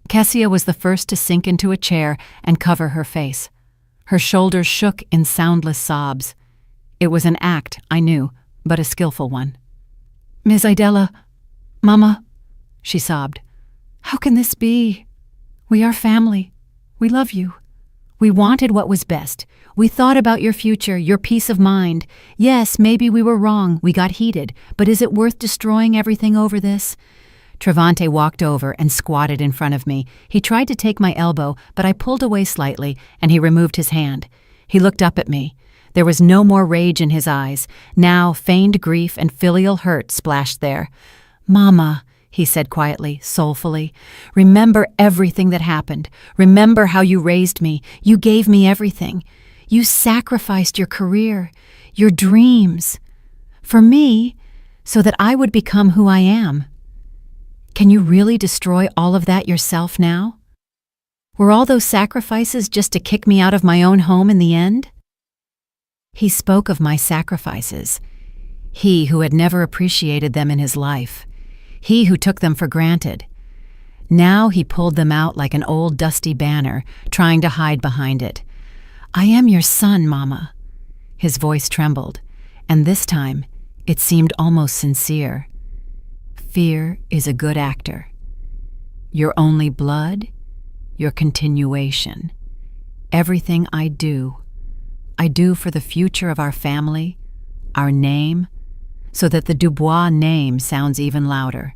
Kessia was the first to sink into a chair and cover her face. Her shoulders shook in soundless sobs. It was an act, I knew, but a skillful one. "Ms. Idella, Mama," she sobbed. "How can this be? We are family. We love you. We wanted what was best. We thought about your future, your peace of mind. Yes, maybe we were wrong, we got heated, but is it worth destroying everything over this?" Travante walked over and squatted in front of me. He tried to take my elbow, but I pulled away slightly, and he removed his hand. He looked up at me. There was no more rage in his eyes. Now feigned grief and filial hurt splashed there. "Mama," he said quietly, soulfully, "remember everything that happened. Remember how you raised me. You gave me everything. You sacrificed your career, your dreams, for me, so that I would become who I am. Can you really destroy all of that yourself now? Were all those sacrifices just to kick me out of my own home in the end?" He spoke of my sacrifices. He who had never appreciated them in his life. He who took them for granted. Now he pulled them out like an old dusty banner, trying to hide behind it. "I am your son, Mama." His voice trembled, and this time it seemed almost sincere. "Fear is a good actor. Your only blood, your continuation. Everything I do for the future of our family, our name, so that the Dubois name sounds even louder.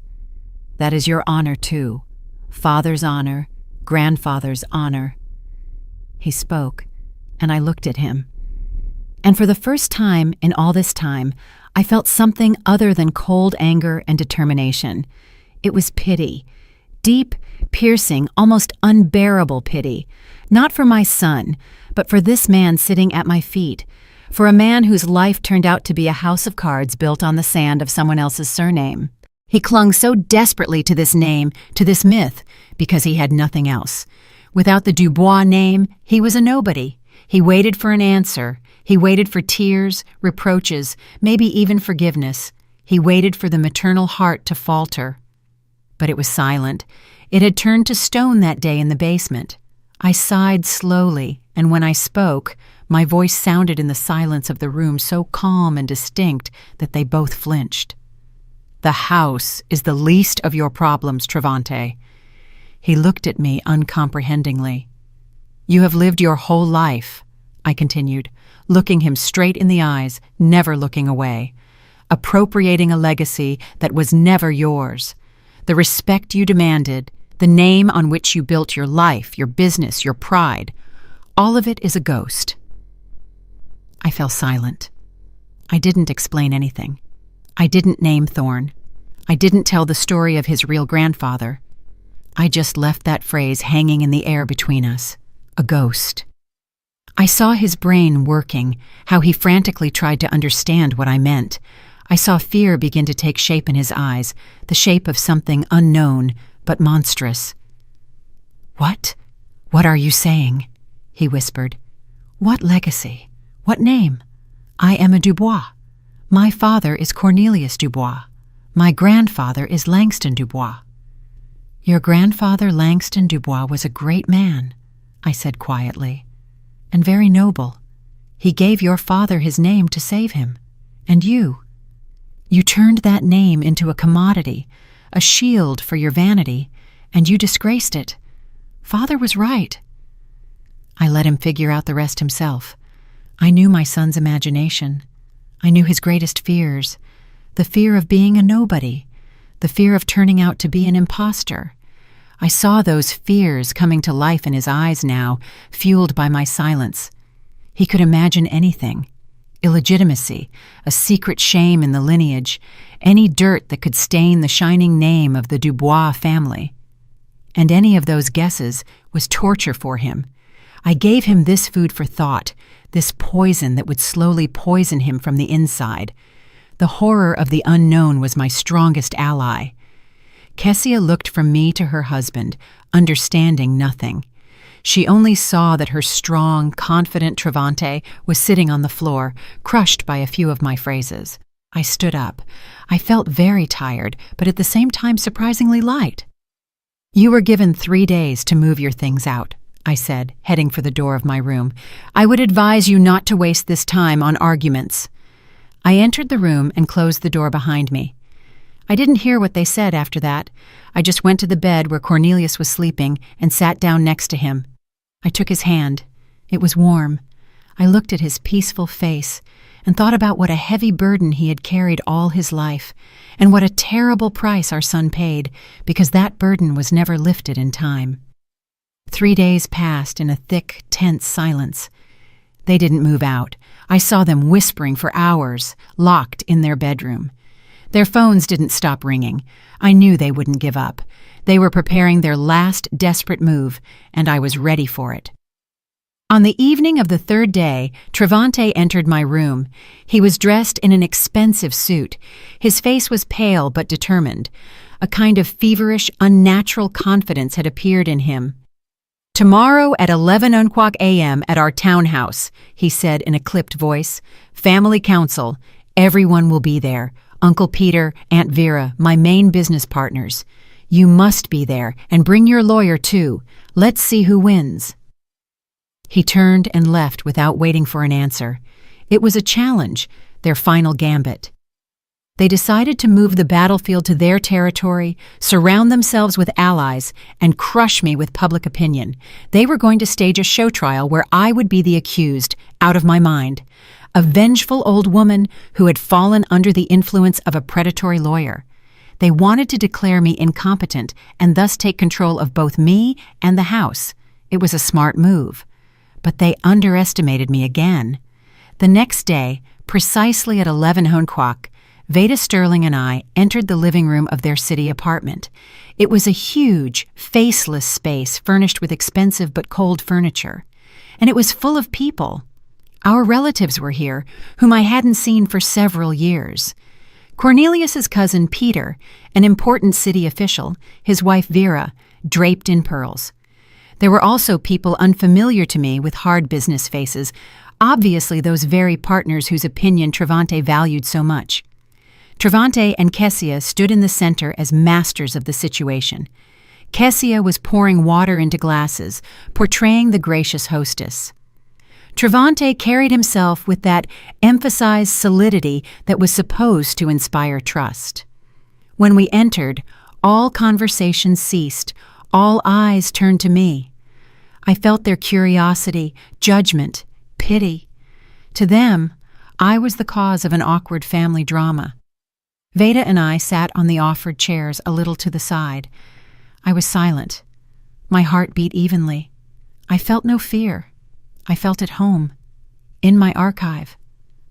That is your honor, too. Father's honor, grandfather's honor." He spoke, and I looked at him. And for the first time in all this time, I felt something other than cold anger and determination. It was pity. Deep, piercing, almost unbearable pity. Not for my son, but for this man sitting at my feet. for a man whose life turned out to be a house of cards built on the sand of someone else's surname. He clung so desperately to this name, to this myth, because he had nothing else. Without the Dubois name, he was a nobody. He waited for an answer. He waited for tears, reproaches, maybe even forgiveness. He waited for the maternal heart to falter. But it was silent. It had turned to stone that day in the basement. I sighed slowly, and when I spoke, my voice sounded in the silence of the room so calm and distinct that they both flinched. "The house is the least of your problems, Travante." He looked at me uncomprehendingly. "You have lived your whole life," I continued, looking him straight in the eyes, never looking away, "appropriating a legacy that was never yours. The respect you demanded, the name on which you built your life, your business, your pride, all of it is a ghost." I fell silent. I didn't explain anything. I didn't name Thorne. I didn't tell the story of his real grandfather. I just left that phrase hanging in the air between us. A ghost. I saw his brain working, how he frantically tried to understand what I meant. I saw fear begin to take shape in his eyes, the shape of something unknown, but monstrous. "What? What are you saying?" he whispered. "What legacy? What name? I am a Dubois. My father is Cornelius Dubois. My grandfather is Langston Dubois." "Your grandfather Langston Dubois was a great man," I said quietly, "and very noble. He gave your father his name to save him. And you turned that name into a commodity, a shield for your vanity, and you disgraced it. Father was right." I let him figure out the rest himself. I knew my son's imagination. I knew his greatest fears, the fear of being a nobody, the fear of turning out to be an imposter. I saw those fears coming to life in his eyes now, fueled by my silence. He could imagine anything. Illegitimacy, a secret shame in the lineage, any dirt that could stain the shining name of the Dubois family. And any of those guesses was torture for him. I gave him this food for thought, this poison that would slowly poison him from the inside. The horror of the unknown was my strongest ally. Kessia looked from me to her husband, understanding nothing. She only saw that her strong, confident Travante was sitting on the floor, crushed by a few of my phrases. I stood up. I felt very tired, but at the same time surprisingly light. "You were given 3 days to move your things out," I said, heading for the door of my room. "I would advise you not to waste this time on arguments." I entered the room and closed the door behind me. I didn't hear what they said after that. I just went to the bed where Cornelius was sleeping and sat down next to him. I took his hand. It was warm. I looked at his peaceful face and thought about what a heavy burden he had carried all his life, and what a terrible price our son paid, because that burden was never lifted in time. 3 days passed in a thick, tense silence. They didn't move out. I saw them whispering for hours, locked in their bedroom. Their phones didn't stop ringing. I knew they wouldn't give up. They were preparing their last desperate move, and I was ready for it. On the evening of the 3rd day, Travante entered my room. He was dressed in an expensive suit. His face was pale but determined. A kind of feverish, unnatural confidence had appeared in him. "Tomorrow at 11 a.m. at our townhouse," he said in a clipped voice. "Family council. Everyone will be there. Uncle Peter, Aunt Vera, my main business partners. You must be there, and bring your lawyer too. Let's see who wins." He turned and left without waiting for an answer. It was a challenge, their final gambit. They decided to move the battlefield to their territory, surround themselves with allies, and crush me with public opinion. They were going to stage a show trial where I would be the accused, out of my mind. A vengeful old woman who had fallen under the influence of a predatory lawyer. They wanted to declare me incompetent and thus take control of both me and the house. It was a smart move. But they underestimated me again. The next day, precisely at 11 Veda Sterling and I entered the living room of their city apartment. It was a huge, faceless space furnished with expensive but cold furniture. And it was full of people. Our relatives were here, whom I hadn't seen for several years. Cornelius's cousin Peter, an important city official, his wife Vera, draped in pearls. There were also people unfamiliar to me with hard business faces, obviously those very partners whose opinion Travante valued so much. Travante and Kessia stood in the center as masters of the situation. Kessia was pouring water into glasses, portraying the gracious hostess. Travante carried himself with that emphasized solidity that was supposed to inspire trust. When we entered, all conversation ceased, all eyes turned to me. I felt their curiosity, judgment, pity. To them, I was the cause of an awkward family drama. Veda and I sat on the offered chairs a little to the side. I was silent. My heart beat evenly. I felt no fear. I felt at home, in my archive,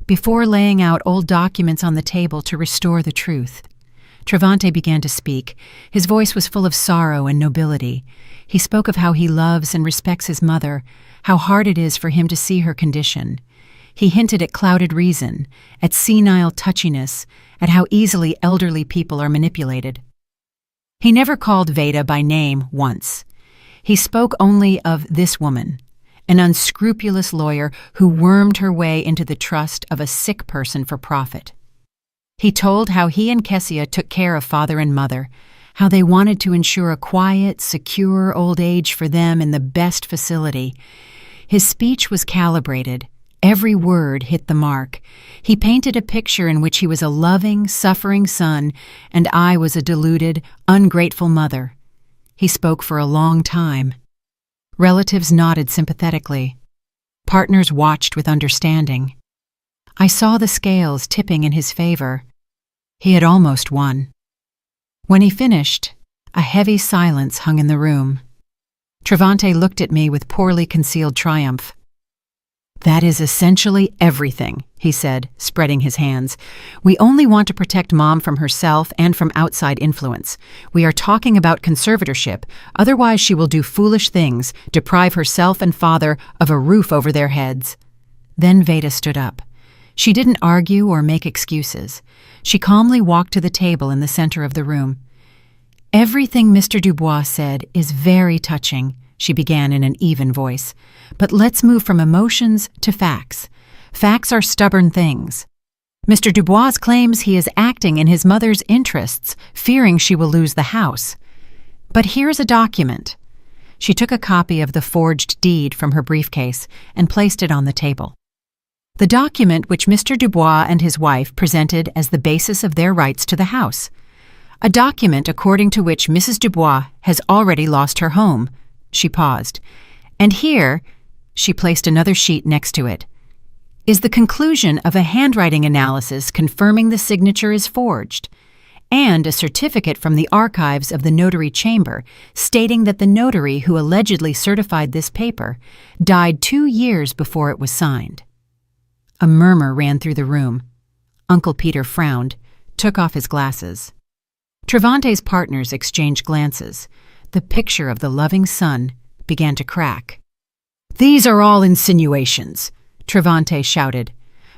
before laying out old documents on the table to restore the truth. Travante began to speak. His voice was full of sorrow and nobility. He spoke of how he loves and respects his mother, how hard it is for him to see her condition. He hinted at clouded reason, at senile touchiness, at how easily elderly people are manipulated. He never called Veda by name once. He spoke only of this woman, an unscrupulous lawyer who wormed her way into the trust of a sick person for profit. He told how he and Kessia took care of father and mother, how they wanted to ensure a quiet, secure old age for them in the best facility. His speech was calibrated. Every word hit the mark. He painted a picture in which he was a loving, suffering son, and I was a deluded, ungrateful mother. He spoke for a long time. Relatives nodded sympathetically. Partners watched with understanding. I saw the scales tipping in his favor. He had almost won. When he finished, a heavy silence hung in the room. Travante looked at me with poorly concealed triumph. "That is essentially everything," he said, spreading his hands. "We only want to protect Mom from herself and from outside influence. We are talking about conservatorship, otherwise she will do foolish things, deprive herself and father of a roof over their heads." Then Veda stood up. She didn't argue or make excuses. She calmly walked to the table in the center of the room. "Everything Mr. Dubois said is very touching," she began in an even voice. "But let's move from emotions to facts. Facts are stubborn things. Mr. Dubois claims he is acting in his mother's interests, fearing she will lose the house. But here's a document." She took a copy of the forged deed from her briefcase and placed it on the table. The document which Mr. Dubois and his wife presented as the basis of their rights to the house. A document according to which Mrs. Dubois has already lost her home. She paused. "And here," she placed another sheet next to it, "is the conclusion of a handwriting analysis confirming the signature is forged, and a certificate from the archives of the notary chamber stating that the notary who allegedly certified this paper died 2 years before it was signed." A murmur ran through the room. Uncle Peter frowned, took off his glasses. Travante's partners exchanged glances. The picture of the loving son began to crack. "These are all insinuations," Travante shouted,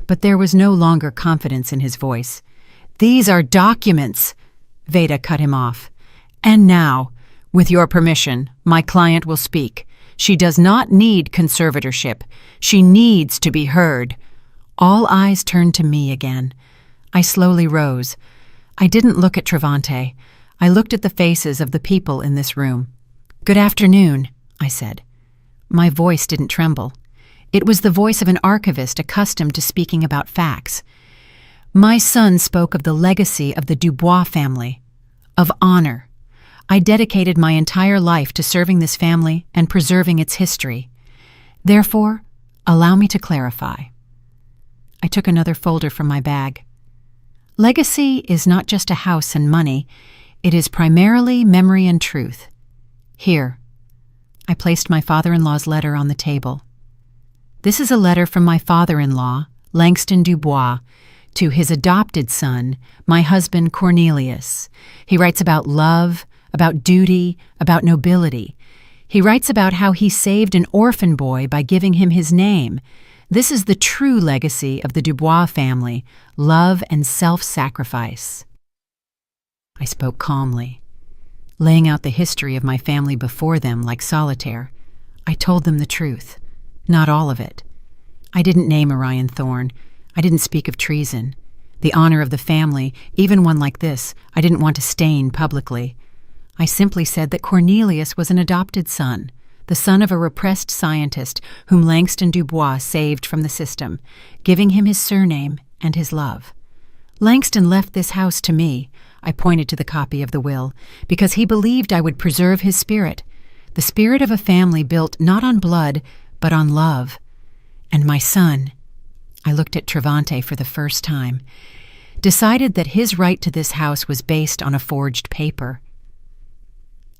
but there was no longer confidence in his voice. "These are documents," Veda cut him off. "And now, with your permission, my client will speak. She does not need conservatorship. She needs to be heard." All eyes turned to me again. I slowly rose. I didn't look at Travante. I looked at the faces of the people in this room. "Good afternoon," I said. My voice didn't tremble. It was the voice of an archivist accustomed to speaking about facts. My son spoke of the legacy of the Dubois family, of honor. I dedicated my entire life to serving this family and preserving its history. Therefore, allow me to clarify. I took another folder from my bag. Legacy is not just a house and money. It is primarily memory and truth. Here. I placed my father-in-law's letter on the table. This is a letter from my father-in-law, Langston Dubois, to his adopted son, my husband Cornelius. He writes about love, about duty, about nobility. He writes about how he saved an orphan boy by giving him his name. This is the true legacy of the Dubois family, love and self-sacrifice. I spoke calmly, laying out the history of my family before them like solitaire. I told them the truth, not all of it. I didn't name Orion Thorne. I didn't speak of treason. The honor of the family, even one like this, I didn't want to stain publicly. I simply said that Cornelius was an adopted son, the son of a repressed scientist whom Langston Dubois saved from the system, giving him his surname and his love. Langston left this house to me, I pointed to the copy of the will, because he believed I would preserve his spirit, the spirit of a family built not on blood, but on love. And my son, I looked at Travante for the first time, decided that his right to this house was based on a forged paper.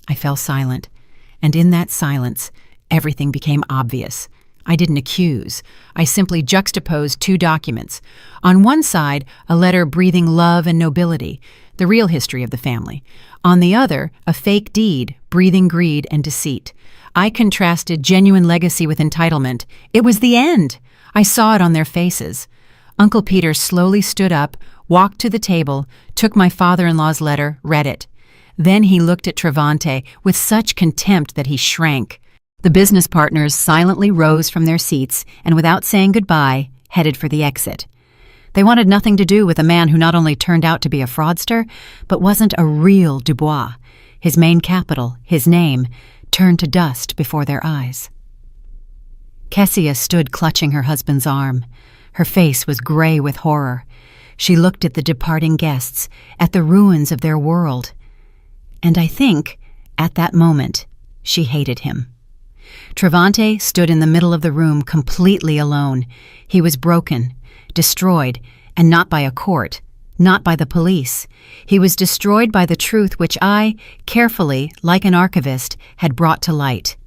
I fell silent, and in that silence, everything became obvious. I didn't accuse. I simply juxtaposed two documents. On one side, a letter breathing love and nobility, the real history of the family. On the other, a fake deed, breathing greed and deceit. I contrasted genuine legacy with entitlement. It was the end. I saw it on their faces. Uncle Peter slowly stood up, walked to the table, took my father-in-law's letter, read it. Then he looked at Travante with such contempt that he shrank. The business partners silently rose from their seats and, without saying goodbye, headed for the exit. They wanted nothing to do with a man who not only turned out to be a fraudster, but wasn't a real Dubois. His main capital, his name, turned to dust before their eyes. Kessia stood clutching her husband's arm. Her face was gray with horror. She looked at the departing guests, at the ruins of their world. And I think, at that moment, she hated him. Travante stood in the middle of the room completely alone. He was broken, destroyed, and not by a court, not by the police. He was destroyed by the truth which I, carefully, like an archivist, had brought to light.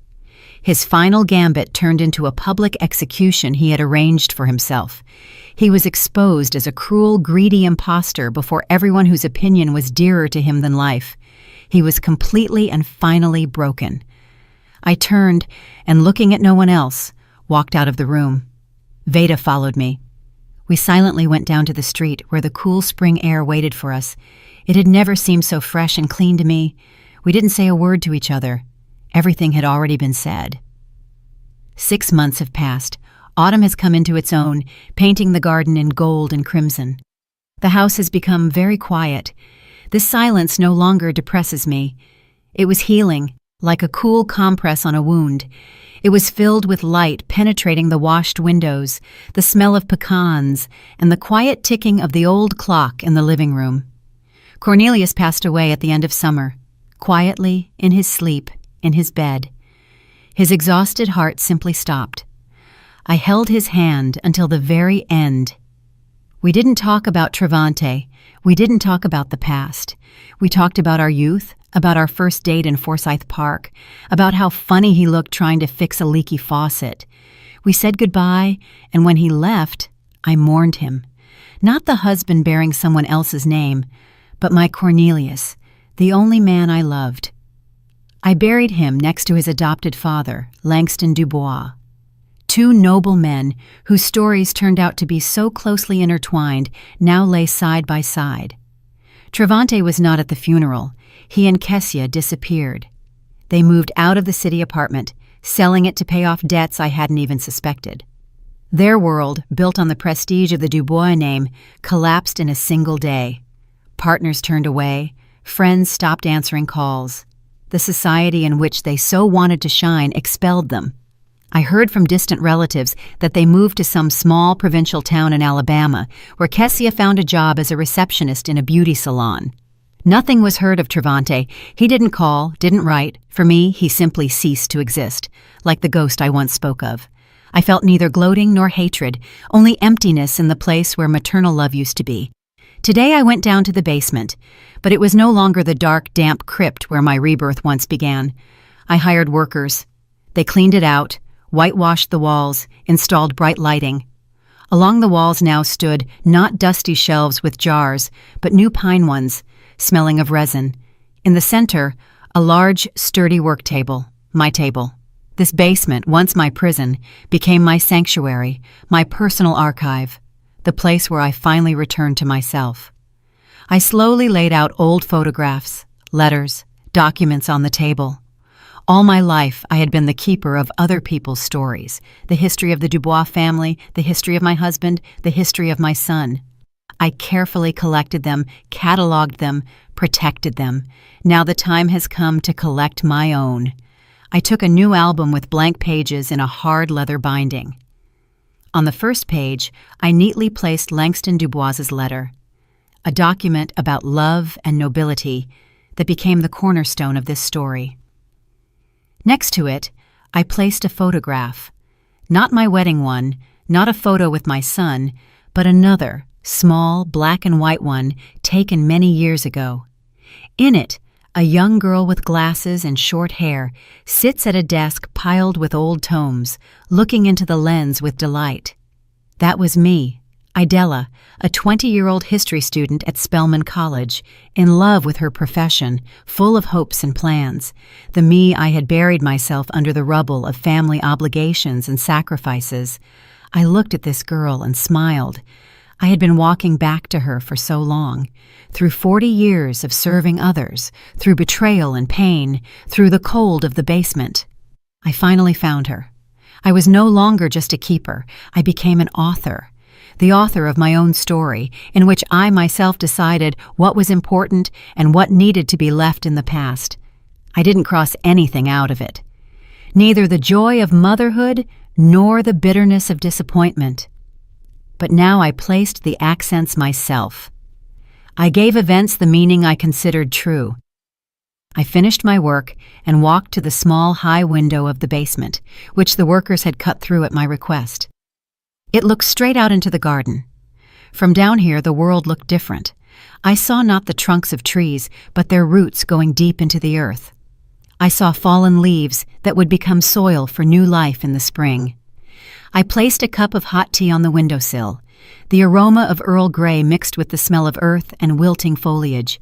His final gambit turned into a public execution he had arranged for himself. He was exposed as a cruel, greedy impostor before everyone whose opinion was dearer to him than life. He was completely and finally broken. I turned, and looking at no one else, walked out of the room. Veda followed me. We silently went down to the street where the cool spring air waited for us. It had never seemed so fresh and clean to me. We didn't say a word to each other. Everything had already been said. 6 months have passed. Autumn has come into its own, painting the garden in gold and crimson. The house has become very quiet. This silence no longer depresses me. It was healing, like a cool compress on a wound. It was filled with light penetrating the washed windows, the smell of pecans, and the quiet ticking of the old clock in the living room. Cornelius passed away at the end of summer, quietly, in his sleep, in his bed. His exhausted heart simply stopped. I held his hand until the very end. We didn't talk about Travante. We didn't talk about the past. We talked about our youth, about our first date in Forsyth Park, about how funny he looked trying to fix a leaky faucet. We said goodbye, and when he left, I mourned him. Not the husband bearing someone else's name, but my Cornelius, the only man I loved. I buried him next to his adopted father, Langston Dubois. Two noble men, whose stories turned out to be so closely intertwined, now lay side by side. Travante was not at the funeral. He and Kessia disappeared. They moved out of the city apartment, selling it to pay off debts I hadn't even suspected. Their world, built on the prestige of the Dubois name, collapsed in a single day. Partners turned away. Friends stopped answering calls. The society in which they so wanted to shine expelled them. I heard from distant relatives that they moved to some small provincial town in Alabama, where Kessia found a job as a receptionist in a beauty salon. Nothing was heard of Travante. He didn't call, didn't write. For me, he simply ceased to exist, like the ghost I once spoke of. I felt neither gloating nor hatred, only emptiness in the place where maternal love used to be. Today I went down to the basement, but it was no longer the dark, damp crypt where my rebirth once began. I hired workers. They cleaned it out, whitewashed the walls, installed bright lighting. Along the walls now stood not dusty shelves with jars, but new pine ones, smelling of resin. In the center, a large, sturdy work table, my table. This basement, once my prison, became my sanctuary, my personal archive, the place where I finally returned to myself. I slowly laid out old photographs, letters, documents on the table. All my life, I had been the keeper of other people's stories, the history of the Dubois family, the history of my husband, the history of my son. I carefully collected them, cataloged them, protected them. Now the time has come to collect my own. I took a new album with blank pages in a hard leather binding. On the first page, I neatly placed Langston Dubois's letter, a document about love and nobility that became the cornerstone of this story. Next to it, I placed a photograph, not my wedding one, not a photo with my son, but another, small, black and white one taken many years ago. In it, a young girl with glasses and short hair sits at a desk piled with old tomes, looking into the lens with delight. That was me, Idella, a 20-year-old history student at Spelman College, in love with her profession, full of hopes and plans. The me I had buried myself under the rubble of family obligations and sacrifices. I looked at this girl and smiled. I had been walking back to her for so long, through 40 years of serving others, through betrayal and pain, through the cold of the basement. I finally found her. I was no longer just a keeper. I became an author. The author of my own story, in which I myself decided what was important and what needed to be left in the past. I didn't cross anything out of it. Neither the joy of motherhood nor the bitterness of disappointment. But now I placed the accents myself. I gave events the meaning I considered true. I finished my work and walked to the small high window of the basement, which the workers had cut through at my request. It looked straight out into the garden. From down here, the world looked different. I saw not the trunks of trees, but their roots going deep into the earth. I saw fallen leaves that would become soil for new life in the spring. I placed a cup of hot tea on the windowsill. The aroma of Earl Grey mixed with the smell of earth and wilting foliage.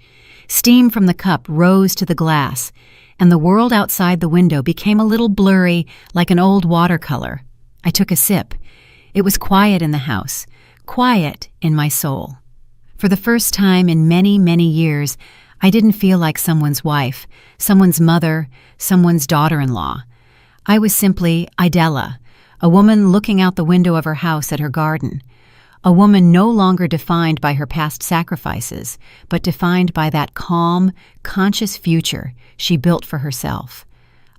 Steam from the cup rose to the glass, and the world outside the window became a little blurry, like an old watercolor. I took a sip. It was quiet in the house, quiet in my soul. For the first time in many, many years, I didn't feel like someone's wife, someone's mother, someone's daughter-in-law. I was simply Idella, a woman looking out the window of her house at her garden. A woman no longer defined by her past sacrifices, but defined by that calm, conscious future she built for herself.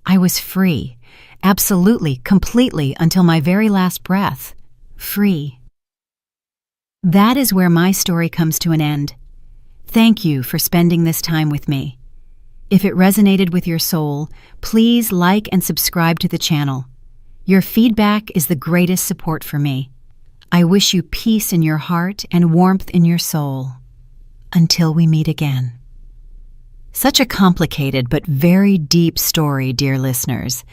I was free, absolutely, completely, until my very last breath. Free. That is where my story comes to an end. Thank you for spending this time with me. If it resonated with your soul, please like and subscribe to the channel. Your feedback is the greatest support for me. I wish you peace in your heart and warmth in your soul. Until we meet again. Such a complicated but very deep story, dear listeners.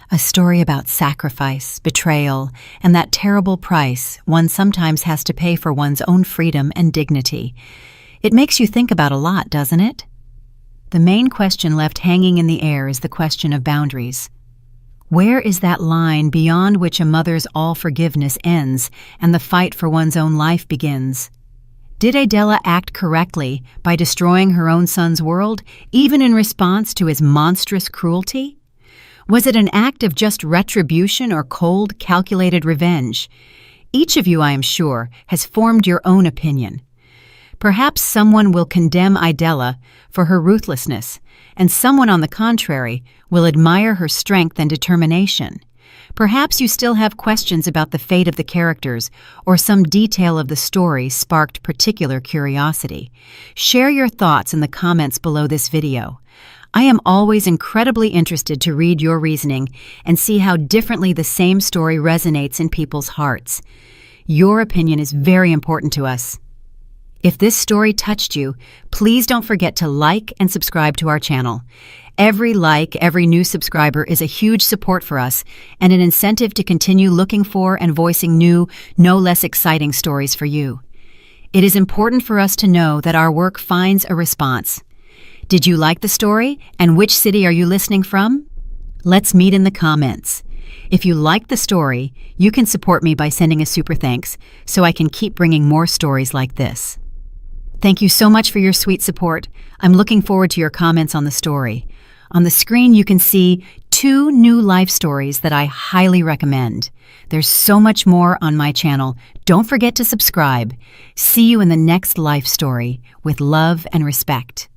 A story about sacrifice, betrayal, and that terrible price one sometimes has to pay for one's own freedom and dignity. It makes you think about a lot, doesn't it? The main question left hanging in the air is the question of boundaries. Where is that line beyond which a mother's all-forgiveness ends and the fight for one's own life begins? Did Idella act correctly by destroying her own son's world, even in response to his monstrous cruelty? Was it an act of just retribution or cold, calculated revenge? Each of you, I am sure, has formed your own opinion. Perhaps someone will condemn Idella for her ruthlessness, and someone, on the contrary, will admire her strength and determination. Perhaps you still have questions about the fate of the characters, or some detail of the story sparked particular curiosity. Share your thoughts in the comments below this video. I am always incredibly interested to read your reasoning and see how differently the same story resonates in people's hearts. Your opinion is very important to us. If this story touched you, please don't forget to like and subscribe to our channel. Every like, every new subscriber is a huge support for us and an incentive to continue looking for and voicing new, no less exciting stories for you. It is important for us to know that our work finds a response. Did you like the story, and which city are you listening from? Let's meet in the comments. If you liked the story, you can support me by sending a super thanks so I can keep bringing more stories like this. Thank you so much for your sweet support. I'm looking forward to your comments on the story. On the screen, you can see 2 new life stories that I highly recommend. There's so much more on my channel. Don't forget to subscribe. See you in the next life story with love and respect.